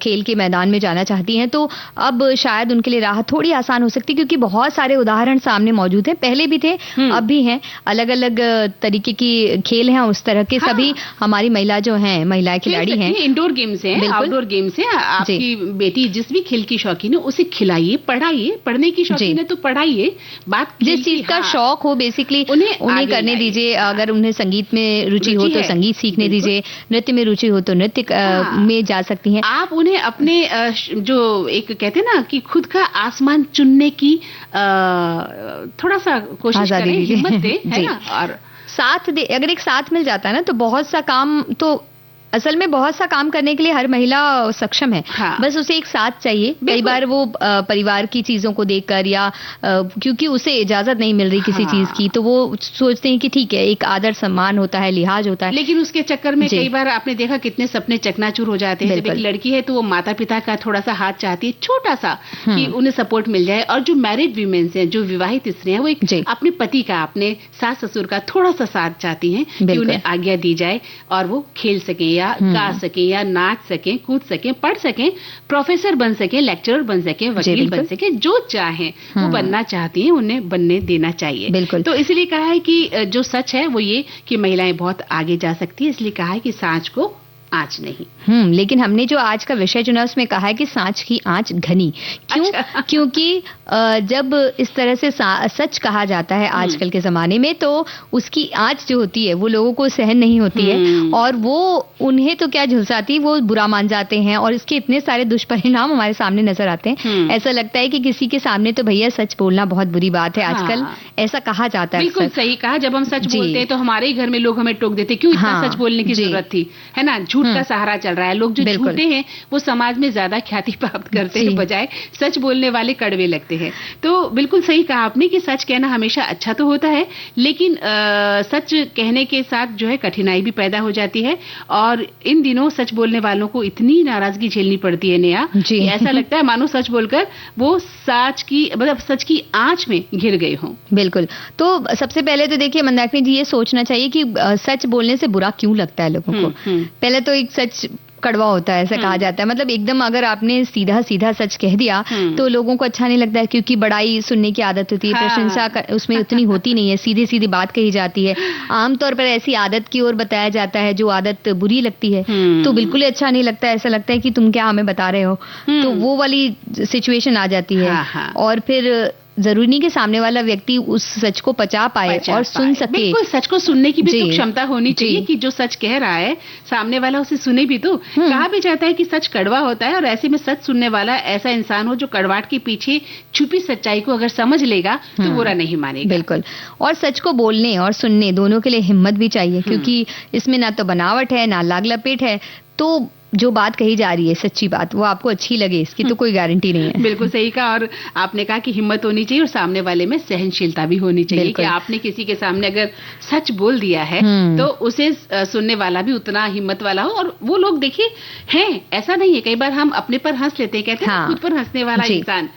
खेल के मैदान में जाना चाहती हैं, तो अब शायद उनके लिए राह थोड़ी आसान हो सकती है, क्योंकि बहुत सारे उदाहरण सामने मौजूद हैं, पहले भी थे, अब भी हैं। अलग अलग तरीके की खेल हैं उस तरह के। सभी हमारी महिला जो हैं, महिला खिलाड़ी हैं, इंडोर गेम्स हैं, आउटडोर गेम्स हैं। आपकी बेटी जिस भी खेल की शौकीन है उसे खिलाइए, पढ़ाइए, पढ़ने की शौकीन है तो पढ़ाइए, बात जिस चीज का शौक हो बेसिकली उन्हें करने दीजिए। अगर उन्हें संगीत में रुचि हो तो संगीत सीखने दीजिए, नृत्य में रुचि हो तो नृत्य में जा सकती हैं आप। उन्हें अपने जो एक कहते हैं ना कि खुद का आसमान चुनने की थोड़ा सा कोशिश करें, हिम्मत दें, है ना, और साथ दे। अगर एक साथ मिल जाता है ना तो बहुत सा काम, तो असल में बहुत सा काम करने के लिए हर महिला सक्षम है। बस उसे एक साथ चाहिए। कई बार वो परिवार की चीजों को देखकर या क्योंकि उसे इजाजत नहीं मिल रही किसी चीज की, तो वो सोचते हैं कि ठीक है, एक आदर सम्मान होता है, लिहाज होता है, लेकिन उसके चक्कर में कई बार आपने देखा कितने सपने चकनाचूर हो जाते हैं। जब एक लड़की है तो वो माता पिता का थोड़ा सा हाथ चाहती है, छोटा सा, कि उन्हें सपोर्ट मिल जाए। और जो मैरिड वीमेन्स हैं, जो विवाहित स्त्रियां, वो एक अपने पति का, अपने सास ससुर का थोड़ा सा साथ चाहती हैं कि उन्हें आज्ञा दी जाए और वो खेल सके या गा सके या नाच सके, कूद सके, पढ़ सके, प्रोफेसर बन सके, लेक्चरर बन सके, वकील बन सके, जो चाहे वो बनना चाहती हैं, उन्हें बनने देना चाहिए। बिल्कुल। तो इसलिए कहा है कि जो सच है वो ये कि महिलाएं बहुत आगे जा सकती है, इसलिए कहा है कि सांच को आँच नहीं। लेकिन हमने जो आज का विषय चुना उसमें कहा है कि सांच की आँच घनी। क्यों? क्योंकि जब इस तरह से सच कहा जाता है आजकल के जमाने में, तो उसकी आँच जो होती है वो लोगों को सहन नहीं होती है, और वो उन्हें तो क्या झुलसाती, वो बुरा मान जाते हैं, और इसके इतने सारे दुष्परिणाम हमारे सामने नजर आते हैं। ऐसा लगता है कि किसी के सामने तो भैया सच बोलना बहुत बुरी बात है आजकल, ऐसा कहा जाता है। बिल्कुल सही कहा। जब हम सच बोलते हैं तो हमारे ही घर में लोग हमें टोक देते, क्यों इतना सच बोलने की जरूरत थी, है ना, झूठ झूठ का सहारा चल रहा है। लोग जो झूठे हैं वो समाज में ज्यादा ख्याति प्राप्त करते हैं, बजाय सच बोलने वाले कड़वे लगते हैं। तो बिल्कुल सही कहा आपने कि सच कहना हमेशा अच्छा तो होता है, लेकिन सच कहने के साथ जो है कठिनाई भी पैदा हो जाती है। और इन दिनों सच बोलने वालों को इतनी नाराजगी झेलनी पड़ती है नेहा, कि ऐसा लगता है मानो सच बोलकर वो सच की आंच में घिर गए हों। बिल्कुल। तो सबसे पहले तो देखिए मंदाकिनी जी, ये सोचना चाहिए कि सच बोलने से बुरा क्यों लगता है लोगों को। पहले तो एक सच कड़वा होता है, ऐसा कहा जाता है। मतलब एकदम अगर आपने सीधा सीधा सच कह दिया तो लोगों को अच्छा नहीं लगता है, क्योंकि बड़ाई सुनने की आदत होती है, प्रशंसा उसमें उतनी होती नहीं है, सीधी सीधी बात कही जाती है। आमतौर पर ऐसी आदत की ओर बताया जाता है जो आदत बुरी लगती है, तो बिल्कुल ही अच्छा नहीं लगता। ऐसा लगता है कि तुम क्या हमें बता रहे हो, तो वो वाली सिचुएशन आ जाती है। और फिर जरूरी नहीं कि सामने वाला व्यक्ति उस सच को पचा पाए और सुन सके। बिल्कुल, सच को सुनने की भी तो क्षमता होनी चाहिए कि जो सच कह रहा है सामने वाला उसे सुने भी तो। कहा भी जाता है कि सच कड़वा होता है, और ऐसे में सच सुनने वाला ऐसा इंसान हो जो कड़वाहट के पीछे छुपी सच्चाई को अगर समझ लेगा तो बुरा नहीं मानेगा। बिल्कुल। और सच को बोलने और सुनने दोनों के लिए हिम्मत भी चाहिए, क्योंकि इसमें ना तो बनावट है ना लाग लपेट है। तो जो बात कही जा रही है सच्ची बात, वो आपको अच्छी लगे इसकी तो कोई गारंटी नहीं है। बिल्कुल सही कहा। और आपने कहा कि हिम्मत होनी चाहिए और सामने वाले में सहनशीलता भी होनी चाहिए, कि आपने किसी के सामने अगर सच बोल दिया है तो उसे सुनने वाला भी उतना हिम्मत वाला हो। और वो लोग देखिए हैं, ऐसा नहीं है, कई बार हम अपने पर हंस लेते हैं, कहते हैं खुद पर हंसने वाला इंसान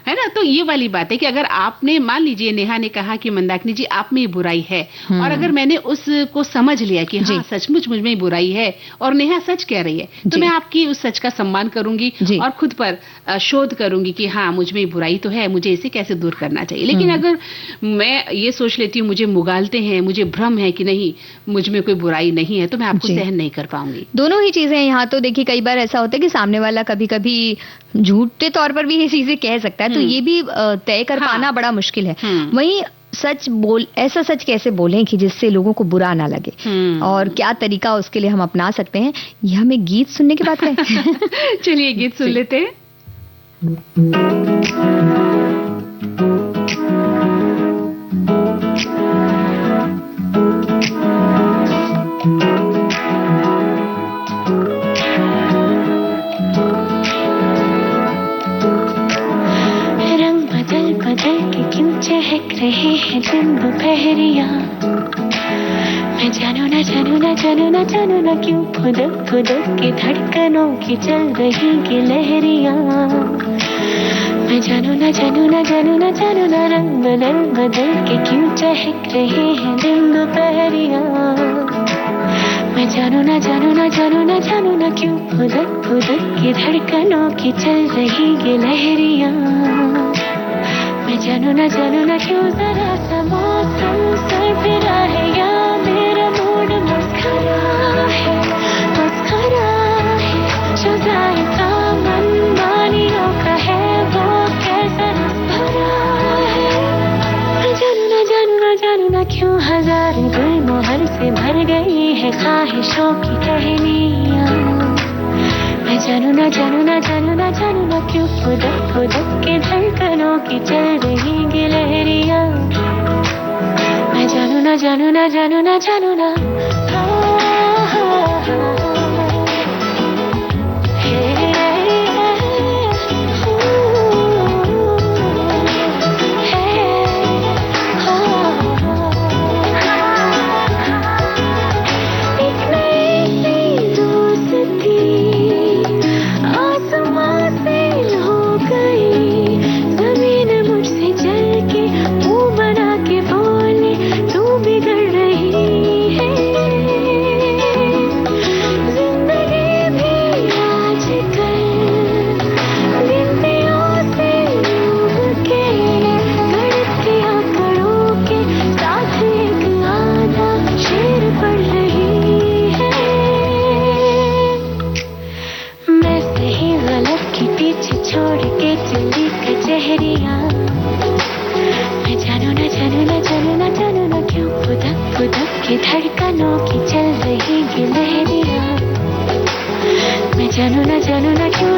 है ना। तो ये वाली बात है कि अगर आपने, मान लीजिए नेहा ने कहा कि मंदाकिनी जी आप में ये बुराई है, और अगर मैंने उसको समझ लिया कि हाँ सचमुच मुझ में बुराई है और नेहा सच कह रही है, तो मैं आपकी उस सच का सम्मान करूंगी और खुद पर शोध करूंगी कि हाँ मुझ में बुराई तो है, मुझे इसे कैसे दूर करना चाहिए। लेकिन अगर मैं ये सोच लेती हूँ मुझे मुगालते हैं, मुझे भ्रम है कि नहीं मुझ में कोई बुराई नहीं है, तो मैं आपको सहन नहीं कर पाऊंगी। दोनों ही चीजें यहाँ। तो देखिए कई बार ऐसा होता है कि सामने वाला कभी कभी झूठे तौर पर भी ये चीजें कह सकता है, तो ये भी तय कर पाना बड़ा मुश्किल है। वहीं ऐसा सच कैसे बोलें कि जिससे लोगों को बुरा ना लगे, और क्या तरीका उसके लिए हम अपना सकते हैं, ये हमें गीत सुनने के बाद कहें। चलिए गीत सुन लेते हैं। चहक रहे हैं दिन दोपहरिया, मैं जानू ना जानू ना जानू ना जानू ना क्यों खुदक खुदक के धड़कनों की चल रही गिलहरियां। मैं जानू ना जानू ना जानू ना जानू ना रंग बदल बदल के क्यों चहक रहे हैं दिन दोपहरिया। मैं जानू ना जानू ना जानू ना जानू ना क्यों खुदक खुदक के धड़कनों की चल रही गिलहरियां। मैं जानू ना क्यों जरा सा मौसम सरफिरा है, या मेरा मूड मस्खरा है जो जायका मनमानियों का है वो कैसा रस भरा है। मैं जानू ना क्यों हजार गुलमोहर से भर गई है ख्वाहिशों की टहनियाँ। मैं जानू ना क्यों खुदक खुदक के धड़कनों की चल रही गिलहरियां। मैं जानू ना जानू ना क्यों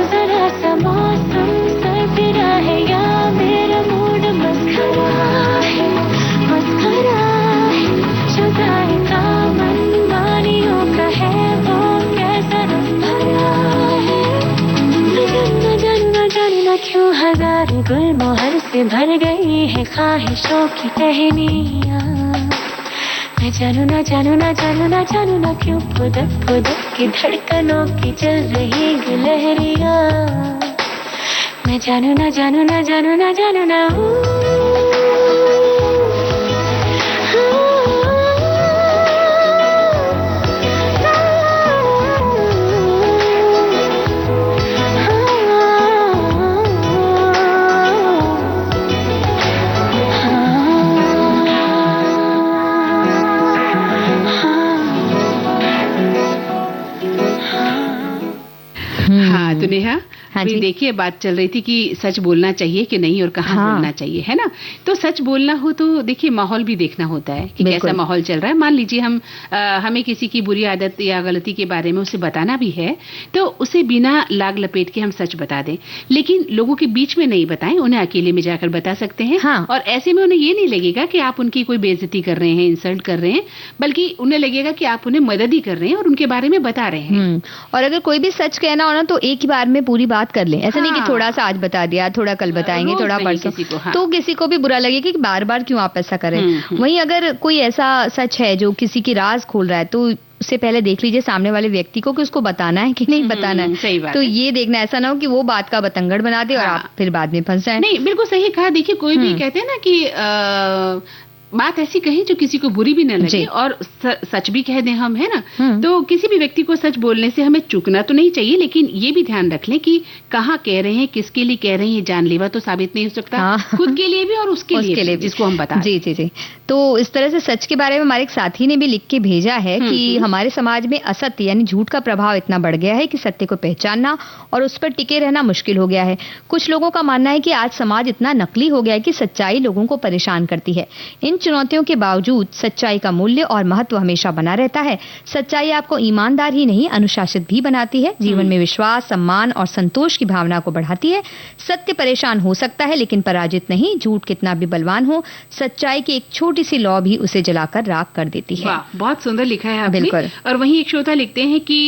जरा सा मौसम सरफिरा है, या मेरा मूड मस्खरा है जो जायका मनमानियों का है वो कैसा गुलमोहर से भर गई है ख्वाहिशों की टहनियाँ। मैं जानू ना जानू ना जानू ना जानू ना क्यों फुदक फुदक के धड़कनों की चल रही गिलहरियाँ। मैं जानू ना जानू ना जानू ना जानू ना हाँ तो नेहा, हाँ अभी जी। देखिए बात चल रही थी कि सच बोलना चाहिए कि नहीं और कहाँ हाँ। बोलना चाहिए, है ना। तो सच बोलना हो तो देखिए माहौल भी देखना होता है कि बिल्कुल। कैसा माहौल चल रहा है। मान लीजिए हमें किसी की बुरी आदत या गलती के बारे में उसे बताना भी है तो उसे बिना लाग लपेट के हम सच बता दें, लेकिन लोगों के बीच में नहीं बताएं, उन्हें अकेले में जाकर बता सकते हैं। हाँ। और ऐसे में उन्हें ये नहीं लगेगा कि आप उनकी कोई बेइज्जती कर रहे हैं, इंसल्ट कर रहे हैं, बल्कि उन्हें लगेगा कि आप उन्हें मदद ही कर रहे हैं और उनके बारे में बता रहे हैं। और अगर कोई भी सच कहना हो ना तो एक ही बार में पूरी बात कर लें। ऐसा नहीं कि हाँ। थोड़ा सा आज बता दिया, थोड़ा कल बताएंगे, रोज थोड़ा नहीं परसों, किसी को, हाँ। तो किसी को भी बुरा लगेगा कि बार बार क्यों आप ऐसा कर रहे हैं। वहीं अगर कोई ऐसा सच है जो किसी की राज खोल रहा है तो उससे पहले देख लीजिए सामने वाले व्यक्ति को कि उसको बताना है कि नहीं बताना है। सही बात तो है। ये देखना ऐसा ना हो कि वो बात का बतंगड़ बना दे और हाँ। आप फिर बाद में फंस जाए। नहीं, बिल्कुल सही कहा। देखिए कोई भी कहते हैं ना कि बात ऐसी कही जो किसी को बुरी भी न लगे जी। और सच भी कह दें हम, है ना। हम्म। तो किसी भी व्यक्ति को सच बोलने से हमें चूकना तो नहीं चाहिए, लेकिन ये भी ध्यान रख लें कि कहाँ कह रहे हैं, किसके लिए कह रहे हैं, ये जानलेवा तो साबित नहीं हो सकता। हाँ। खुद के लिए भी और उसके लिए भी, जिसको हम बता रहे हैं। जी जी जी। तो इस तरह से सच के बारे में हमारे एक साथी ने भी लिख के भेजा है कि हमारे समाज में असत्य यानी झूठ का प्रभाव इतना बढ़ गया है कि सत्य को पहचानना और उस पर टिके रहना मुश्किल हो गया है। कुछ लोगों का मानना है कि आज समाज इतना नकली हो गया है कि सच्चाई लोगों को परेशान करती है। इन चुनौतियों के बावजूद सच्चाई का मूल्य और महत्व हमेशा बना रहता है। सच्चाई आपको ईमानदार ही नहीं अनुशासित भी बनाती है, जीवन में विश्वास, सम्मान और संतोष की भावना को बढ़ाती है। सत्य परेशान हो सकता है लेकिन पराजित नहीं। झूठ कितना भी बलवान हो, सच्चाई की एक छोटी सी लौ भी उसे जलाकर राख कर देती है। वाह, बहुत सुंदर लिखा है आपने। बिल्कुल। और वहीं एक श्रोता लिखते हैं कि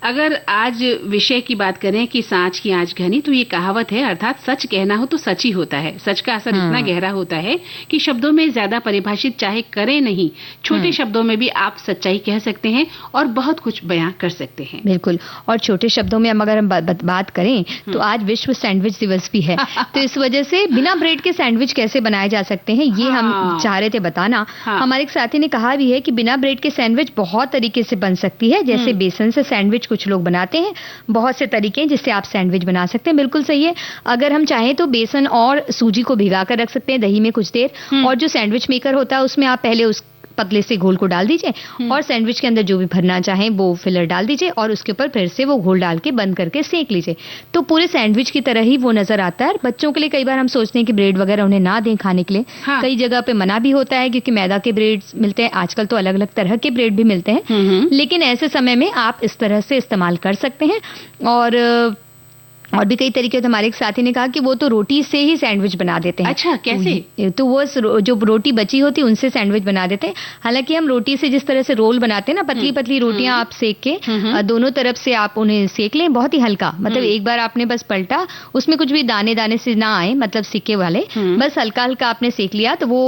अगर आज विषय की बात करें कि सांच की आंच घनी, तो ये कहावत है, अर्थात सच कहना हो तो सच ही होता है। सच का असर इतना गहरा होता है कि शब्दों में ज्यादा परिभाषित चाहे करें नहीं, छोटे शब्दों में भी आप सच्चाई कह सकते हैं और बहुत कुछ बयां कर सकते हैं। बिल्कुल। और छोटे शब्दों में अगर हम बात करें तो आज विश्व सैंडविच दिवस भी है। तो इस वजह से बिना ब्रेड के सैंडविच कैसे बनाए जा सकते हैं ये हम चाह रहे थे बताना। हमारे एक साथी ने कहा भी है कि बिना ब्रेड के सैंडविच बहुत तरीके से बन सकती है। जैसे बेसन से सैंडविच कुछ लोग बनाते हैं, बहुत से तरीके हैं जिससे आप सैंडविच बना सकते हैं। बिल्कुल सही है। अगर हम चाहें तो बेसन और सूजी को भिगा कर रख सकते हैं दही में कुछ देर, और जो सैंडविच मेकर होता है उसमें आप पहले उस पतले से घोल को डाल दीजिए और सैंडविच के अंदर जो भी भरना चाहें वो फिलर डाल दीजिए और उसके ऊपर फिर से वो घोल डाल के बंद करके सेक लीजिए। तो पूरे सैंडविच की तरह ही वो नजर आता है। बच्चों के लिए कई बार हम सोचते हैं कि ब्रेड वगैरह उन्हें ना दें खाने के लिए। कई जगह पे मना भी होता है क्योंकि मैदा के ब्रेड मिलते हैं, आजकल तो अलग अलग तरह के ब्रेड भी मिलते हैं। लेकिन ऐसे समय में आप इस तरह से इस्तेमाल कर सकते हैं। और भी कई तरीके। तो हमारे एक साथी ने कहा कि वो तो रोटी से ही सैंडविच बना देते हैं। अच्छा, कैसे? तो वो जो रोटी बची होती है उनसे सैंडविच बना देते हैं। हालांकि हम रोटी से जिस तरह से रोल बनाते हैं ना, पतली पतली रोटियां आप सेक के दोनों तरफ से आप उन्हें सेक लें, बहुत ही हल्का, मतलब एक बार आपने बस पलटा, उसमें कुछ भी दाने दाने से ना आए, मतलब सिक्के वाले, बस हल्का हल्का आपने सेक लिया तो वो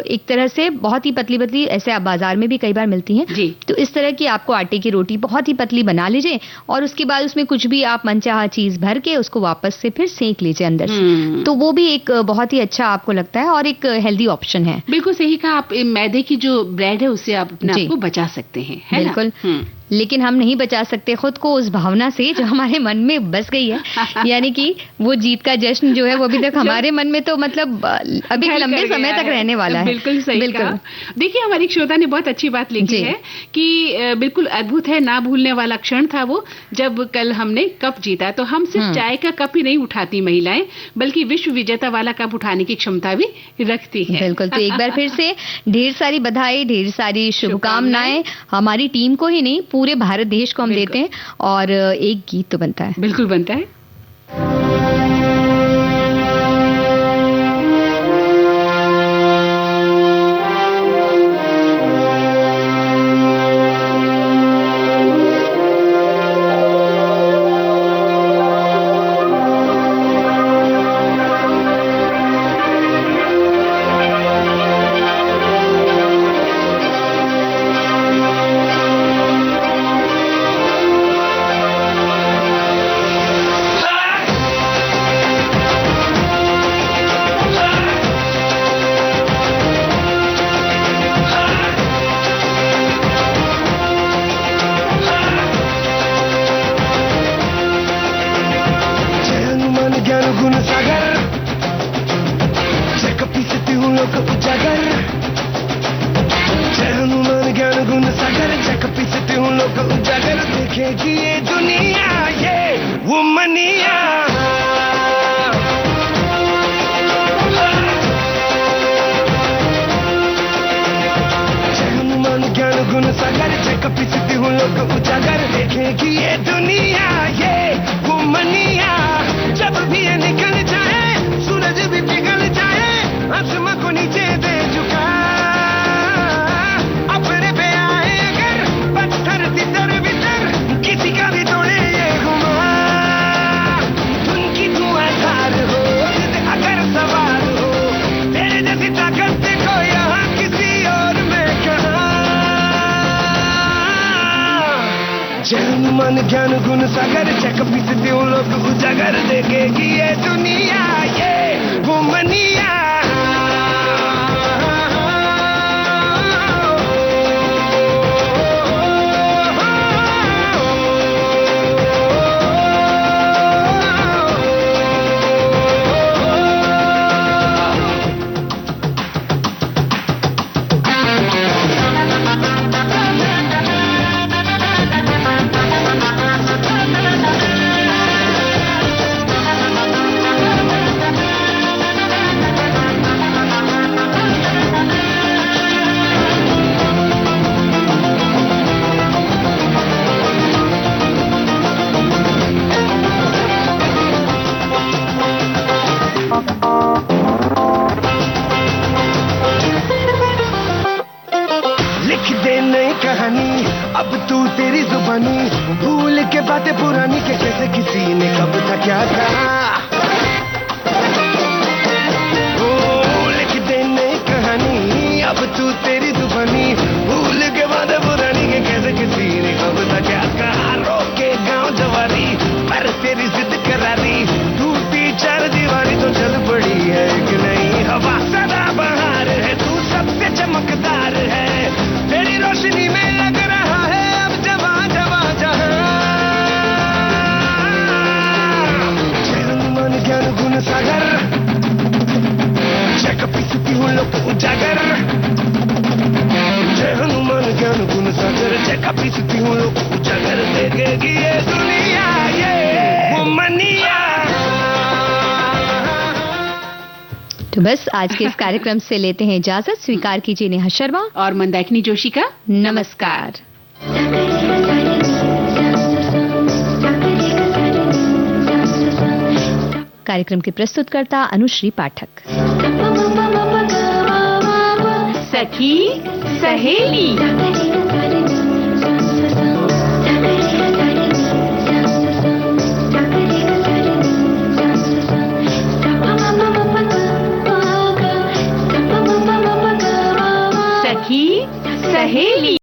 एक तरह से बहुत ही पतली पतली, ऐसे आप बाजार में भी कई बार मिलती हैं। तो इस तरह की आपको आटे की रोटी बहुत ही पतली बना लीजिए और उसके बाद उसमें कुछ भी आप मनचाहा चीज भर के उसको वापस से फिर सेक लीजिए अंदर से। तो वो भी एक बहुत ही अच्छा आपको लगता है और एक हेल्दी ऑप्शन है। बिल्कुल सही कहा। आप मैदे की जो ब्रेड है उससे आप अपने आप को बचा सकते हैं, है ना? बिल्कुल। लेकिन हम नहीं बचा सकते खुद को उस भावना से जो हमारे मन में बस गई है, यानी कि वो जीत का जश्न जो है वो अभी तक हमारे मन में तो मतलब अभी लंबे समय तक रहने वाला है। बिल्कुल सही कहा। देखिए हमारी एक श्रोता ने बहुत अच्छी बात लिखी है कि बिल्कुल अद्भुत है, ना भूलने वाला क्षण था वो जब कल हमने कप जीता। तो हम सिर्फ चाय का कप ही नहीं उठाती महिलाएं, बल्कि विश्व विजेता वाला कप उठाने की क्षमता भी रखती है। बिल्कुल। तो एक बार फिर से ढेर सारी बधाई, ढेर सारी शुभकामनाएं हमारी टीम को ही नहीं, पूरे भारत देश को हम देते हैं। और एक गीत तो बनता है, बिल्कुल बनता है। देखेगी ये दुनिया, ये वो मनिया। ज्ञान गुण सागर जय कपिसिद्धि हूँ लोक उजागर, देखेगी ये दुनिया, ये वो मनिया। जब भी ये निकल जाए सूरज भी पिघल जाए, आसमां को नीचे दे झुका, अपने पे आए अगर पत्थर तितर बितर, किसी का भी तोड़े ये घुमा। उनकी तू आधार हो, अगर सवार हो, तेरे जैसी ताकत देखो यहाँ किसी और में कहा। जय हनुमान ज्ञान गुण सागर जय कपिसिद्धि हूँ लोक उजागर, देखेगी ये दुनिया, ये वो मनिया। अब तू तेरी जुबानी भूल के बातें पुरानी के, कैसे किसी ने कब था क्या था। ओ लिख दे नई कहानी, अब तू तेरी जुबानी भूल के बातें पुरानी के, कैसे किसी ने कब था क्या था। रोके गाँव जवारी पर तेरी जिद करारी, टूटी चार दीवारी तो चल पड़ी है कि नहीं हवा। सदा बहार है तू सबसे चमकदार है, तेरी रोशनी में लग रहा है अब जवा जवा जहां। जय हनुमान ज्ञान गुण सागर जय कपिसिद्धि हूँ लोक उजागर, जय हनुमान ज्ञान गुण सागर जय कपिसिद्धि हूँ लोक उजागर, देखेगी ये दुनिया, ये वो मनिया। तो बस आज के इस कार्यक्रम से लेते हैं इजाजत। स्वीकार कीजिए नेहा शर्मा और मंदाकिनी जोशी का नमस्कार। कार्यक्रम के प्रस्तुतकर्ता अनुश्री पाठक। सखी सहेली। सखी सहेली।